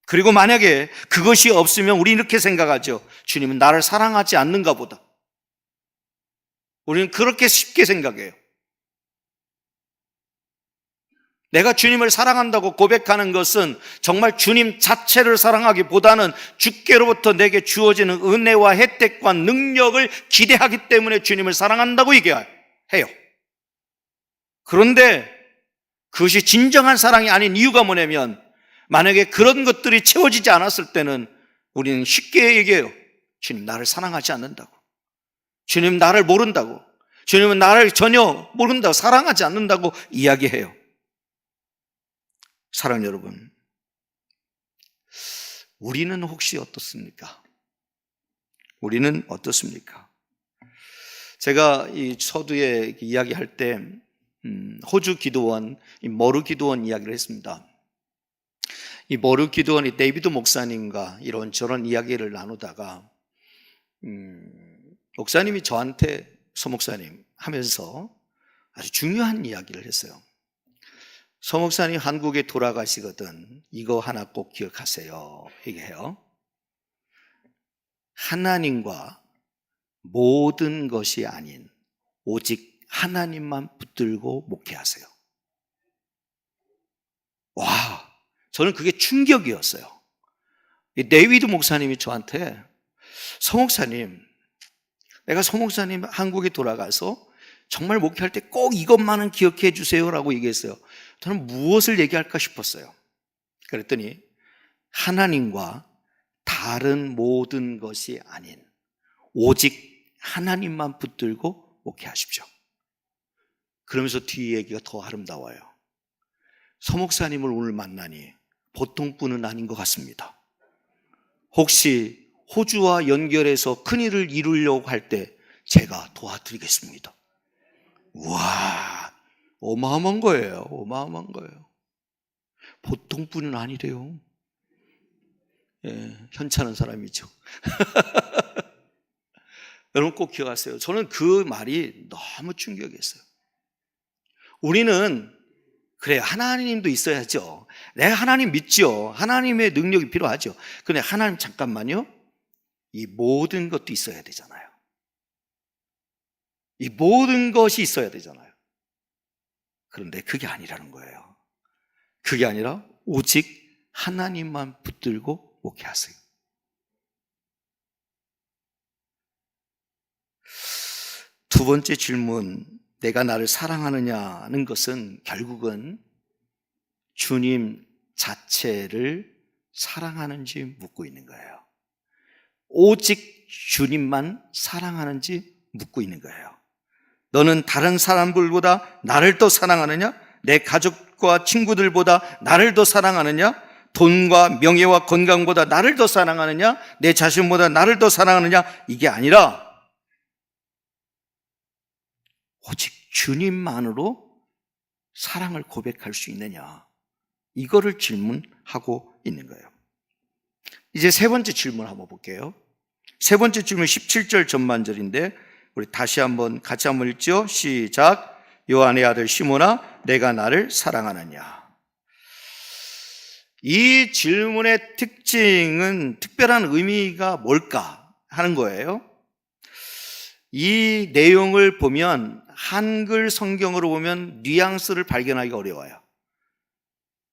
그리고 만약에 그것이 없으면 우리 이렇게 생각하죠. 주님은 나를 사랑하지 않는가 보다. 우리는 그렇게 쉽게 생각해요. 내가 주님을 사랑한다고 고백하는 것은 정말 주님 자체를 사랑하기보다는 주께로부터 내게 주어지는 은혜와 혜택과 능력을 기대하기 때문에 주님을 사랑한다고 얘기해요. 그런데 그것이 진정한 사랑이 아닌 이유가 뭐냐면, 만약에 그런 것들이 채워지지 않았을 때는 우리는 쉽게 얘기해요. 주님 나를 사랑하지 않는다고, 주님 나를 모른다고, 주님은 나를 전혀 모른다고, 사랑하지 않는다고 이야기해요. 사랑 여러분, 우리는 혹시 어떻습니까? 우리는 어떻습니까? 제가 이 서두에 이야기할 때 호주 기도원, 이 머루 기도원 이야기를 했습니다. 이 머루 기도원이 데이비드 목사님과 이런저런 이야기를 나누다가 목사님이 저한테 서 목사님 하면서 아주 중요한 이야기를 했어요. 서 목사님 한국에 돌아가시거든 이거 하나 꼭 기억하세요 얘기해요. 하나님과 모든 것이 아닌 오직 하나님만 붙들고 목회하세요. 와, 저는 그게 충격이었어요. 데이비드 목사님이 저한테 서 목사님, 내가 서 목사님 한국에 돌아가서 정말 목회할 때 꼭 이것만은 기억해 주세요라고 얘기했어요. 저는 무엇을 얘기할까 싶었어요. 그랬더니 하나님과 다른 모든 것이 아닌 오직 하나님만 붙들고 목회하십시오. 그러면서 뒤에 얘기가 더 아름다워요. 서 목사님을 오늘 만나니 보통 분은 아닌 것 같습니다. 혹시 호주와 연결해서 큰일을 이루려고 할 때 제가 도와드리겠습니다. 와, 어마어마한 거예요. 어마어마한 거예요. 보통 분은 아니래요. 예, 현찮은 사람이죠. 여러분 꼭 기억하세요. 저는 그 말이 너무 충격이었어요. 우리는 그래, 하나님도 있어야죠. 내가 하나님 믿죠. 하나님의 능력이 필요하죠. 근데 하나님 잠깐만요. 이 모든 것도 있어야 되잖아요. 이 모든 것이 있어야 되잖아요. 그런데 그게 아니라는 거예요. 그게 아니라 오직 하나님만 붙들고 목회하세요. 두 번째 질문, 내가 나를 사랑하느냐는 것은 결국은 주님 자체를 사랑하는지 묻고 있는 거예요. 오직 주님만 사랑하는지 묻고 있는 거예요. 너는 다른 사람들보다 나를 더 사랑하느냐? 내 가족과 친구들보다 나를 더 사랑하느냐? 돈과 명예와 건강보다 나를 더 사랑하느냐? 내 자신보다 나를 더 사랑하느냐? 이게 아니라 오직 주님만으로 사랑을 고백할 수 있느냐? 이거를 질문하고 있는 거예요. 이제 세 번째 질문 한번 볼게요. 세 번째 질문 17절 전반절인데 우리 다시 한번 같이 한번 읽죠. 시작. 요한의 아들 시몬아, 내가 나를 사랑하느냐? 이 질문의 특징은, 특별한 의미가 뭘까 하는 거예요. 이 내용을 보면 한글 성경으로 보면 뉘앙스를 발견하기가 어려워요.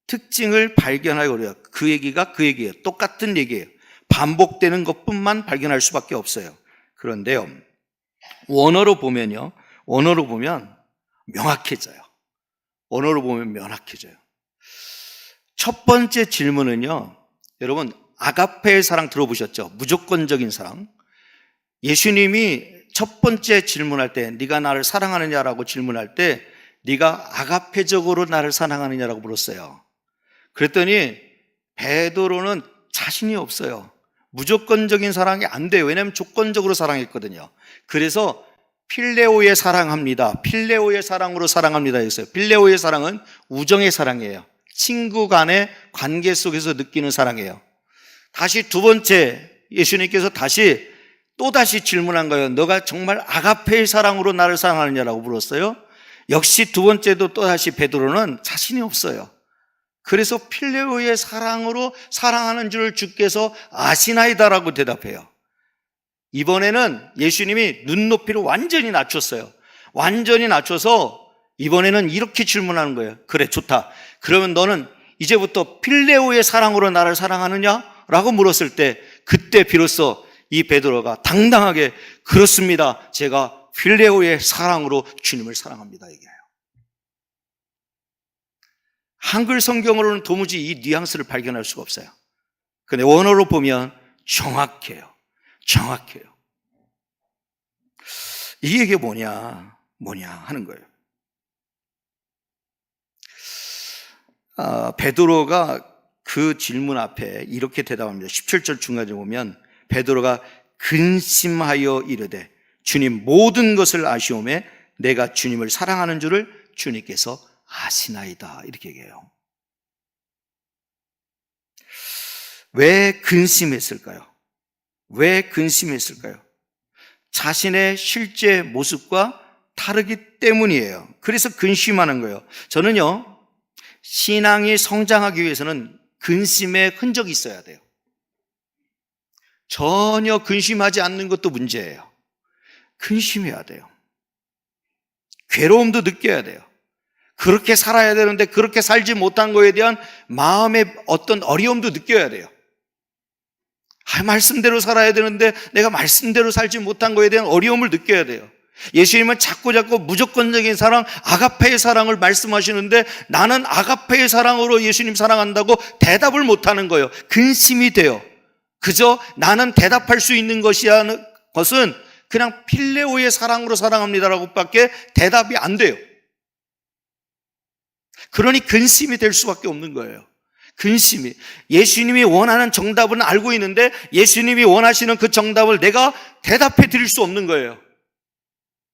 특징을 발견하기 어려워요. 그 얘기가 그 얘기예요. 똑같은 얘기예요. 반복되는 것뿐만 발견할 수밖에 없어요. 그런데요, 원어로 보면 명확해져요. 언어로 보면 명확해져요. 첫 번째 질문은요, 여러분 아가페의 사랑 들어보셨죠? 무조건적인 사랑. 예수님이 첫 번째 질문할 때 네가 나를 사랑하느냐라고 질문할 때 네가 아가페적으로 나를 사랑하느냐라고 물었어요. 그랬더니 베드로는 자신이 없어요. 무조건적인 사랑이 안 돼요. 왜냐하면 조건적으로 사랑했거든요. 그래서 필레오의 사랑합니다. 필레오의 사랑으로 사랑합니다 했어요. 필레오의 사랑은 우정의 사랑이에요. 친구 간의 관계 속에서 느끼는 사랑이에요. 다시 두 번째, 예수님께서 또다시 질문한 거예요. 너가 정말 아가페의 사랑으로 나를 사랑하느냐라고 물었어요. 역시 두 번째도 또다시 베드로는 자신이 없어요. 그래서 필레오의 사랑으로 사랑하는 줄 주께서 아시나이다라고 대답해요. 이번에는 예수님이 눈높이를 완전히 낮췄어요. 완전히 낮춰서 이번에는 이렇게 질문하는 거예요. 그래, 좋다. 그러면 너는 이제부터 필레오의 사랑으로 나를 사랑하느냐? 라고 물었을 때 그때 비로소 이 베드로가 당당하게 그렇습니다. 제가 필레오의 사랑으로 주님을 사랑합니다. 얘기해요. 한글 성경으로는 도무지 이 뉘앙스를 발견할 수가 없어요. 근데 원어로 보면 정확해요. 정확해요. 이게 뭐냐 하는 거예요. 베드로가 그 질문 앞에 이렇게 대답합니다. 17절 중간에 보면 베드로가 근심하여 이르되 주님 모든 것을 아시오매 내가 주님을 사랑하는 줄을 주님께서 아시나이다. 이렇게 얘기해요. 왜 근심했을까요? 왜 근심했을까요? 자신의 실제 모습과 다르기 때문이에요. 그래서 근심하는 거예요. 저는요, 신앙이 성장하기 위해서는 근심의 흔적이 있어야 돼요. 전혀 근심하지 않는 것도 문제예요. 근심해야 돼요. 괴로움도 느껴야 돼요. 그렇게 살아야 되는데 그렇게 살지 못한 거에 대한 마음의 어떤 어려움도 느껴야 돼요. 말씀대로 살아야 되는데 내가 말씀대로 살지 못한 거에 대한 어려움을 느껴야 돼요. 예수님은 자꾸 무조건적인 사랑, 아가페의 사랑을 말씀하시는데 나는 아가페의 사랑으로 예수님 사랑한다고 대답을 못하는 거예요. 근심이 돼요. 그저 나는 대답할 수 있는 것은 그냥 필레오의 사랑으로 사랑합니다라고 밖에 대답이 안 돼요. 그러니 근심이 될 수밖에 없는 거예요. 근심이. 예수님이 원하는 정답은 알고 있는데 예수님이 원하시는 그 정답을 내가 대답해 드릴 수 없는 거예요.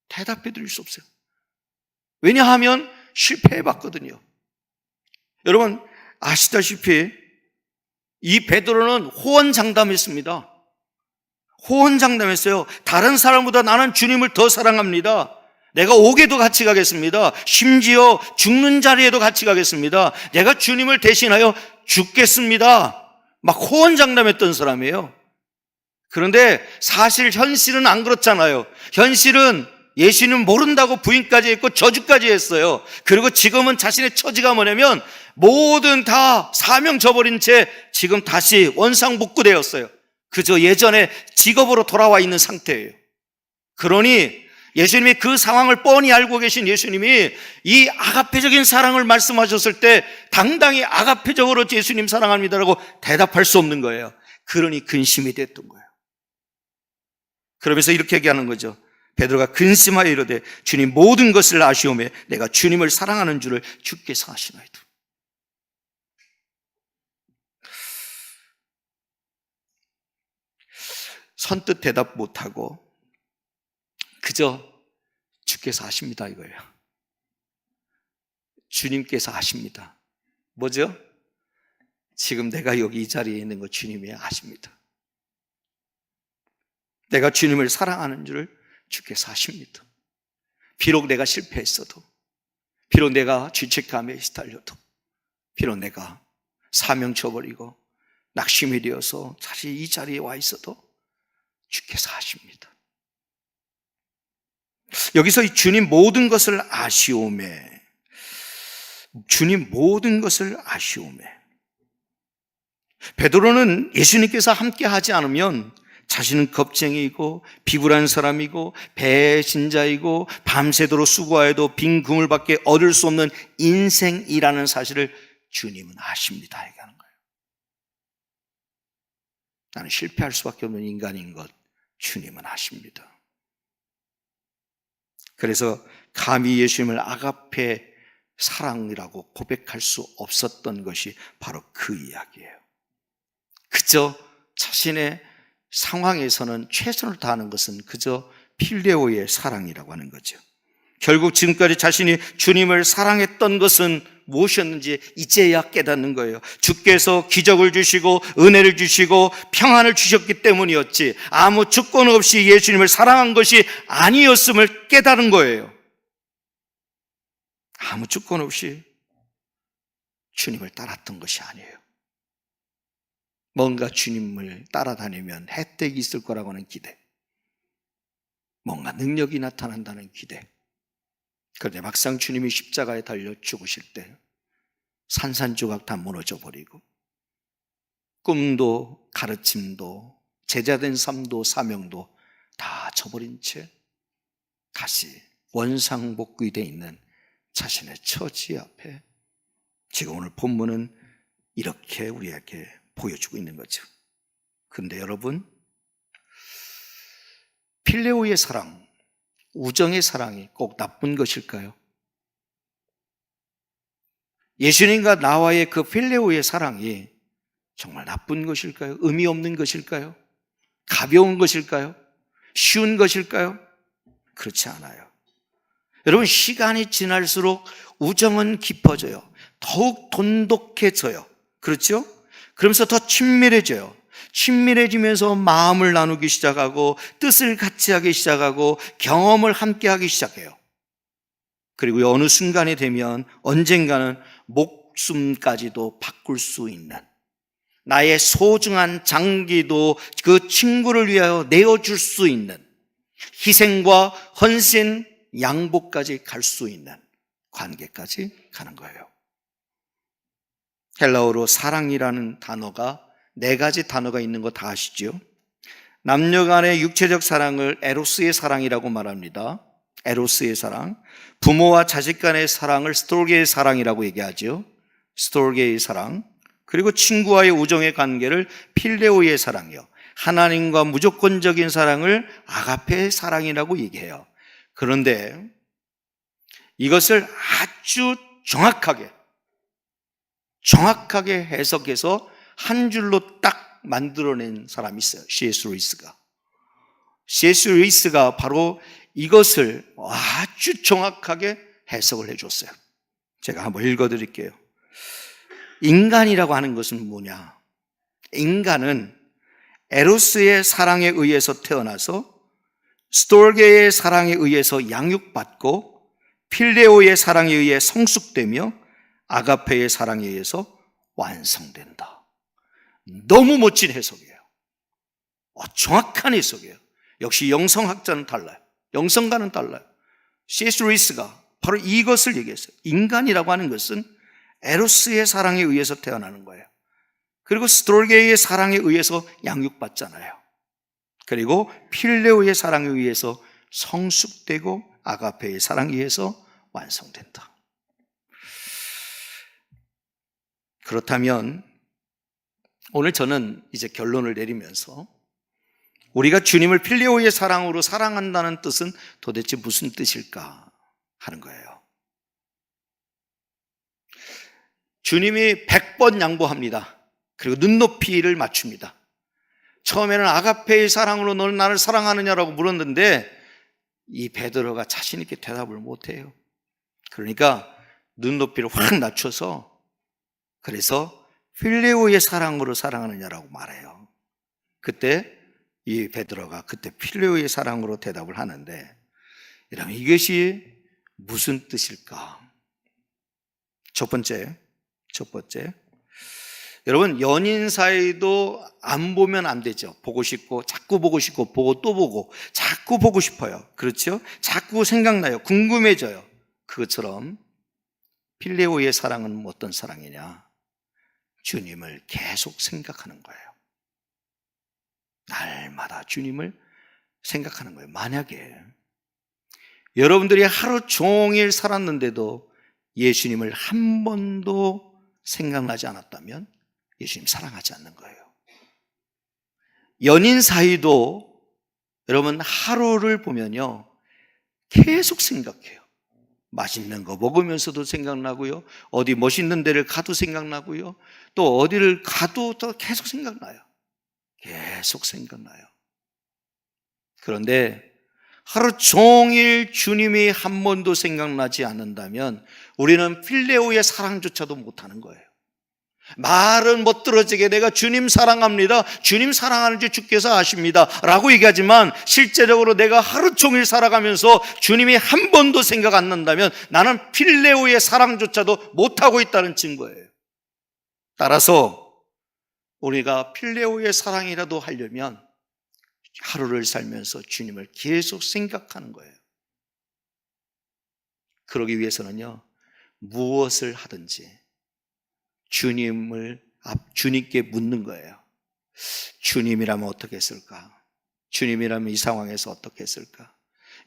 대답해 드릴 수 없어요. 왜냐하면 실패해 봤거든요. 여러분 아시다시피 이 베드로는 호언장담했습니다. 호언장담했어요. 다른 사람보다 나는 주님을 더 사랑합니다. 내가 옥에도 같이 가겠습니다. 심지어 죽는 자리에도 같이 가겠습니다. 내가 주님을 대신하여 죽겠습니다. 막 호언장담했던 사람이에요. 그런데 사실 현실은 안 그렇잖아요. 현실은 예수님 모른다고 부인까지 했고 저주까지 했어요. 그리고 지금은 자신의 처지가 뭐냐면 모든 다 사명 저버린 채 지금 다시 원상복구되었어요. 그저 예전에 직업으로 돌아와 있는 상태예요. 그러니 예수님이 그 상황을 뻔히 알고 계신 예수님이 이 아가페적인 사랑을 말씀하셨을 때 당당히 아가페적으로 예수님 사랑합니다라고 대답할 수 없는 거예요. 그러니 근심이 됐던 거예요. 그러면서 이렇게 얘기하는 거죠. 베드로가 근심하여 이르되 주님 모든 것을 아시오매 내가 주님을 사랑하는 줄을 주께서 아시나이다. 선뜻 대답 못하고 그저 주께서 아십니다 이거예요. 주님께서 아십니다. 뭐죠? 지금 내가 여기 이 자리에 있는 거 주님이 아십니다. 내가 주님을 사랑하는 줄을 주께서 아십니다. 비록 내가 실패했어도, 비록 내가 죄책감에 시달려도, 비록 내가 사명 쳐버리고 낙심이 되어서 사실 이 자리에 와 있어도 주께서 아십니다. 여기서 이 주님 모든 것을 아시오매, 주님 모든 것을 아시오매. 베드로는 예수님께서 함께 하지 않으면 자신은 겁쟁이이고 비굴한 사람이고 배신자이고 밤새도록 수고하여도 빈 그물밖에 얻을 수 없는 인생이라는 사실을 주님은 아십니다 얘기하는 거예요. 나는 실패할 수밖에 없는 인간인 것 주님은 아십니다. 그래서 감히 예수님을 아가페 사랑이라고 고백할 수 없었던 것이 바로 그 이야기예요. 그저 자신의 상황에서는 최선을 다하는 것은 그저 필레오의 사랑이라고 하는 거죠. 결국 지금까지 자신이 주님을 사랑했던 것은 무엇이었는지 이제야 깨닫는 거예요. 주께서 기적을 주시고 은혜를 주시고 평안을 주셨기 때문이었지 아무 조건 없이 예수님을 사랑한 것이 아니었음을 깨달은 거예요. 아무 조건 없이 주님을 따랐던 것이 아니에요. 뭔가 주님을 따라다니면 혜택이 있을 거라고 하는 기대, 뭔가 능력이 나타난다는 기대, 그런데 막상 주님이 십자가에 달려 죽으실 때 산산조각 다 무너져 버리고 꿈도 가르침도 제자된 삶도 사명도 다 저버린 채 다시 원상복귀되어 있는 자신의 처지 앞에 지금 오늘 본문은 이렇게 우리에게 보여주고 있는 거죠. 그런데 여러분, 필레오의 사랑, 우정의 사랑이 꼭 나쁜 것일까요? 예수님과 나와의 그 필레오의 사랑이 정말 나쁜 것일까요? 의미 없는 것일까요? 가벼운 것일까요? 쉬운 것일까요? 그렇지 않아요. 여러분, 시간이 지날수록 우정은 깊어져요. 더욱 돈독해져요. 그렇죠? 그러면서 더 친밀해져요. 친밀해지면서 마음을 나누기 시작하고 뜻을 같이 하기 시작하고 경험을 함께 하기 시작해요. 그리고 어느 순간이 되면 언젠가는 목숨까지도 바꿀 수 있는, 나의 소중한 장기도 그 친구를 위하여 내어줄 수 있는, 희생과 헌신, 양보까지 갈 수 있는 관계까지 가는 거예요. 헬라어로 사랑이라는 단어가 4가지 단어가 있는 거 다 아시죠? 남녀 간의 육체적 사랑을 에로스의 사랑이라고 말합니다. 에로스의 사랑. 부모와 자식 간의 사랑을 스톨게의 사랑이라고 얘기하죠. 스톨게의 사랑. 그리고 친구와의 우정의 관계를 필레오의 사랑이요. 하나님과 무조건적인 사랑을 아가페의 사랑이라고 얘기해요. 그런데 이것을 아주 정확하게 해석해서 한 줄로 딱 만들어낸 사람이 있어요. C.S. 루이스가. C.S. 루이스가 바로 이것을 아주 정확하게 해석을 해줬어요. 제가 한번 읽어드릴게요. 인간이라고 하는 것은 뭐냐? 인간은 에로스의 사랑에 의해서 태어나서 스톨게의 사랑에 의해서 양육받고 필레오의 사랑에 의해 성숙되며 아가페의 사랑에 의해서 완성된다. 너무 멋진 해석이에요. 정확한 해석이에요. 역시 영성학자는 달라요. 영성가는 달라요. C.S. 루이스가 바로 이것을 얘기했어요. 인간이라고 하는 것은 에로스의 사랑에 의해서 태어나는 거예요. 그리고 스톨게의 사랑에 의해서 양육받잖아요. 그리고 필레오의 사랑에 의해서 성숙되고 아가페의 사랑에 의해서 완성된다. 그렇다면 오늘 저는 이제 결론을 내리면서 우리가 주님을 필레오의 사랑으로 사랑한다는 뜻은 도대체 무슨 뜻일까 하는 거예요. 주님이 100번 양보합니다. 그리고 눈높이를 맞춥니다. 처음에는 아가페의 사랑으로 너는 나를 사랑하느냐라고 물었는데 이 베드로가 자신 있게 대답을 못해요. 그러니까 눈높이를 확 낮춰서 그래서 필레오의 사랑으로 사랑하느냐라고 말해요. 그때 이 베드로가 그때 필레오의 사랑으로 대답을 하는데 여러분 이것이 무슨 뜻일까? 첫 번째 여러분 연인 사이도 안 보면 안 되죠. 보고 싶고 자꾸 보고 싶고 보고 또 보고 자꾸 보고 싶어요. 그렇죠? 자꾸 생각나요. 궁금해져요. 그것처럼 필레오의 사랑은 어떤 사랑이냐? 주님을 계속 생각하는 거예요. 날마다 주님을 생각하는 거예요. 만약에 여러분들이 하루 종일 살았는데도 예수님을 한 번도 생각나지 않았다면 예수님 사랑하지 않는 거예요. 연인 사이도 여러분 하루를 보면요 계속 생각해요. 맛있는 거 먹으면서도 생각나고요. 어디 멋있는 데를 가도 생각나고요. 또 어디를 가도 또 계속 생각나요. 계속 생각나요. 그런데 하루 종일 주님이 한 번도 생각나지 않는다면 우리는 필레오의 사랑조차도 못하는 거예요. 말은 멋들어지게 내가 주님 사랑합니다. 주님 사랑하는지 주께서 아십니다. 라고 얘기하지만 실제적으로 내가 하루 종일 살아가면서 주님이 한 번도 생각 안 난다면 나는 필레오의 사랑조차도 못하고 있다는 증거예요. 따라서 우리가 필레오의 사랑이라도 하려면 하루를 살면서 주님을 계속 생각하는 거예요. 그러기 위해서는요, 무엇을 하든지 주님께 묻는 거예요. 주님이라면 어떻게 했을까? 주님이라면 이 상황에서 어떻게 했을까?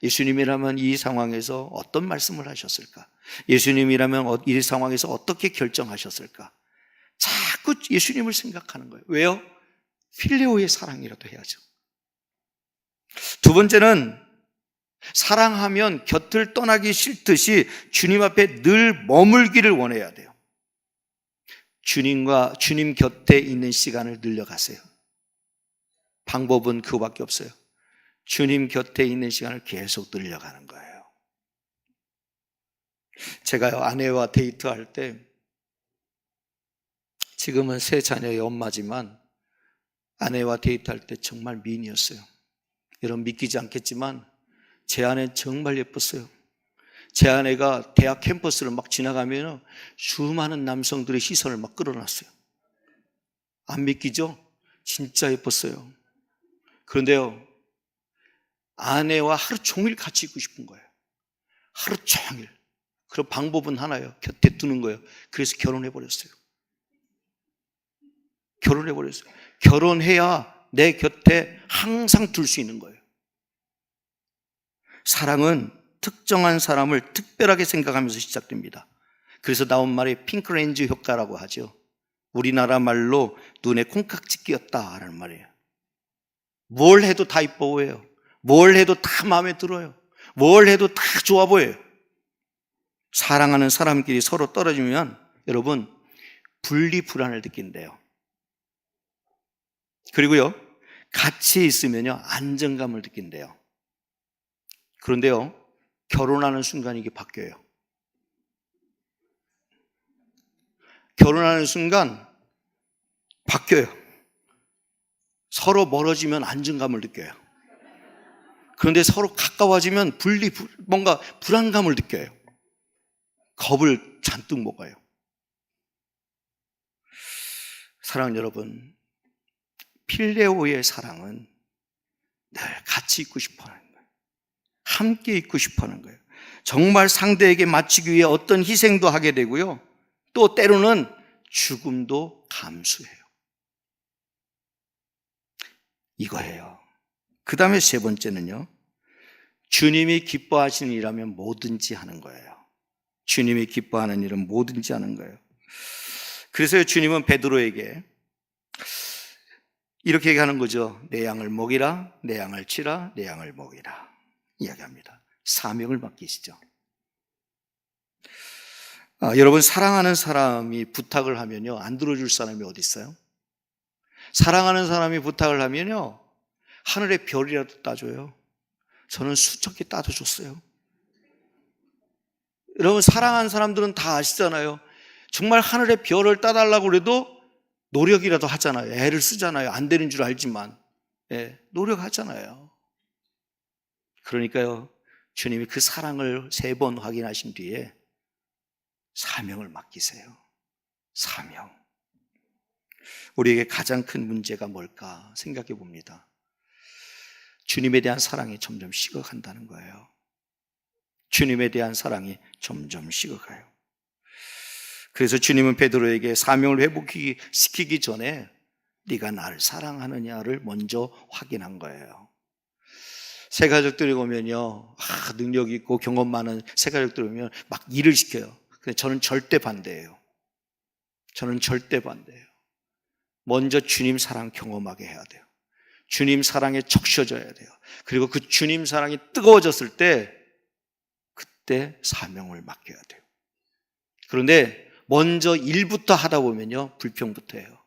예수님이라면 이 상황에서 어떤 말씀을 하셨을까? 예수님이라면 이 상황에서 어떻게 결정하셨을까? 자꾸 예수님을 생각하는 거예요. 왜요? 필레오의 사랑이라도 해야죠. 두 번째는 사랑하면 곁을 떠나기 싫듯이 주님 앞에 늘 머물기를 원해야 돼요. 주님 곁에 있는 시간을 늘려가세요. 방법은 그거밖에 없어요. 주님 곁에 있는 시간을 계속 늘려가는 거예요. 제가요, 아내와 데이트할 때, 지금은 세 자녀의 엄마지만 아내와 데이트할 때 정말 미인이었어요. 여러분 믿기지 않겠지만 제 아내는 정말 예뻤어요. 제 아내가 대학 캠퍼스를 막 지나가면 수많은 남성들의 시선을 막 끌어놨어요. 안 믿기죠? 진짜 예뻤어요. 그런데요, 아내와 하루 종일 같이 있고 싶은 거예요. 하루 종일. 그런 방법은 하나예요. 곁에 두는 거예요. 그래서 결혼해버렸어요. 결혼해야 내 곁에 항상 둘 수 있는 거예요. 사랑은 특정한 사람을 특별하게 생각하면서 시작됩니다. 그래서 나온 말이 핑크렌즈 효과라고 하죠. 우리나라 말로 눈에 콩깍지 끼었다라는 말이에요. 뭘 해도 다 이뻐 보여요. 뭘 해도 다 마음에 들어요. 뭘 해도 다 좋아 보여요. 사랑하는 사람끼리 서로 떨어지면 여러분 분리불안을 느낀대요. 그리고요, 같이 있으면요 안정감을 느낀대요. 그런데요, 결혼하는 순간 이게 바뀌어요. 결혼하는 순간 바뀌어요. 서로 멀어지면 안정감을 느껴요. 그런데 서로 가까워지면 뭔가 불안감을 느껴요. 겁을 잔뜩 먹어요. 사랑하는 여러분, 필레오의 사랑은 늘 같이 있고 싶어 하는 거예요. 함께 있고 싶어 하는 거예요. 정말 상대에게 맞추기 위해 어떤 희생도 하게 되고요. 또 때로는 죽음도 감수해요. 이거예요. 그 다음에 세 번째는요, 주님이 기뻐하시는 일이라면 뭐든지 하는 거예요. 주님이 기뻐하는 일은 뭐든지 하는 거예요. 그래서 주님은 베드로에게 이렇게 얘기하는 거죠. 내 양을 먹이라, 내 양을 치라, 내 양을 먹이라 이야기합니다. 사명을 맡기시죠. 여러분, 사랑하는 사람이 부탁을 하면요 안 들어줄 사람이 어디 있어요? 사랑하는 사람이 부탁을 하면요 하늘의 별이라도 따줘요. 저는 수천 개 따줘줬어요. 여러분, 사랑하는 사람들은 다 아시잖아요. 정말 하늘의 별을 따달라고 그래도 노력이라도 하잖아요. 애를 쓰잖아요. 안 되는 줄 알지만 노력하잖아요. 그러니까요, 주님이 그 사랑을 3번 확인하신 뒤에 사명을 맡기세요. 사명. 우리에게 가장 큰 문제가 뭘까 생각해 봅니다. 주님에 대한 사랑이 점점 식어간다는 거예요. 주님에 대한 사랑이 점점 식어가요. 그래서 주님은 베드로에게 사명을 회복시키기 전에 네가 나를 사랑하느냐를 먼저 확인한 거예요. 새 가족들이 오면요, 능력 있고 경험 많은 새 가족들이 오면 막 일을 시켜요. 근데 저는 절대 반대예요. 먼저 주님 사랑 경험하게 해야 돼요. 주님 사랑에 적셔져야 돼요. 그리고 그 주님 사랑이 뜨거워졌을 때 그때 사명을 맡겨야 돼요. 그런데 먼저 일부터 하다 보면요 불평부터 해요.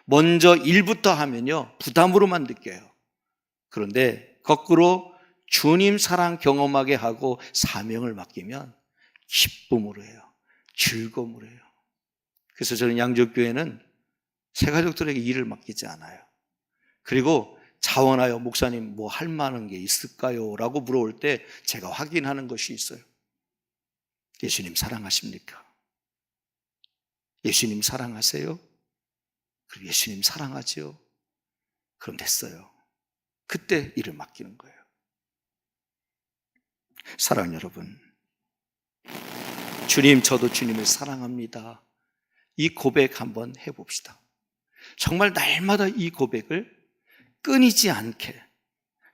먼저 일부터 하면요 부담으로만 느껴요. 그런데 거꾸로 주님 사랑 경험하게 하고 사명을 맡기면 기쁨으로 해요. 즐거움으로 해요. 그래서 저는 양족교회는 새가족들에게 일을 맡기지 않아요. 그리고 자원하여 목사님 뭐 할 만한 게 있을까요? 라고 물어볼 때 제가 확인하는 것이 있어요. 예수님 사랑하십니까? 예수님 사랑하세요? 그럼 예수님 사랑하죠? 그럼 됐어요. 그때 일을 맡기는 거예요. 사랑하는 여러분, 주님, 저도 주님을 사랑합니다. 이 고백 한번 해봅시다. 정말 날마다 이 고백을 끊이지 않게,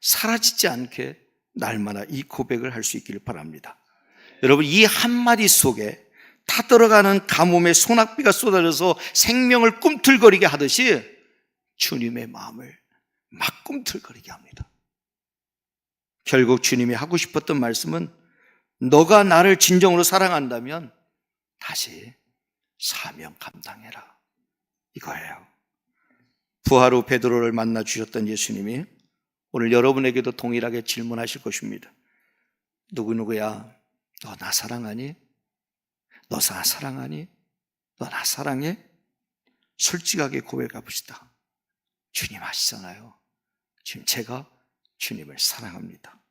사라지지 않게 날마다 이 고백을 할 수 있기를 바랍니다. 여러분, 이 한마디 속에 타들어가는 가뭄의 소낙비가 쏟아져서 생명을 꿈틀거리게 하듯이 주님의 마음을 막 꿈틀거리게 합니다. 결국 주님이 하고 싶었던 말씀은 너가 나를 진정으로 사랑한다면 다시 사명 감당해라, 이거예요. 부활 후 베드로를 만나 주셨던 예수님이 오늘 여러분에게도 동일하게 질문하실 것입니다. 누구누구야, 너 나 사랑하니? 너 나 사랑하니? 너 나 사랑해? 솔직하게 고백해 봅시다. 주님 아시잖아요. 지금 제가 주님을 사랑합니다.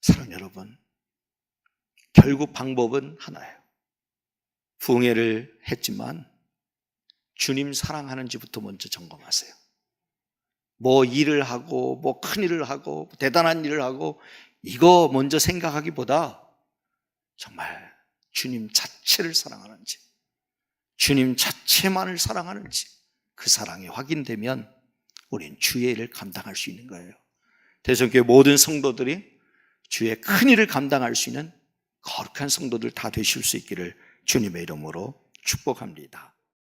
사랑 여러분, 결국 방법은 하나예요. 부흥회를 했지만 주님 사랑하는지부터 먼저 점검하세요. 뭐 일을 하고 뭐 큰 일을 하고 대단한 일을 하고 이거 먼저 생각하기보다 정말 주님 자체를 사랑하는지, 주님 자체만을 사랑하는지 그 사랑이 확인되면 우린 주의 일을 감당할 수 있는 거예요. 대성교회 모든 성도들이 주의 큰 일을 감당할 수 있는 거룩한 성도들 다 되실 수 있기를 주님의 이름으로 축복합니다.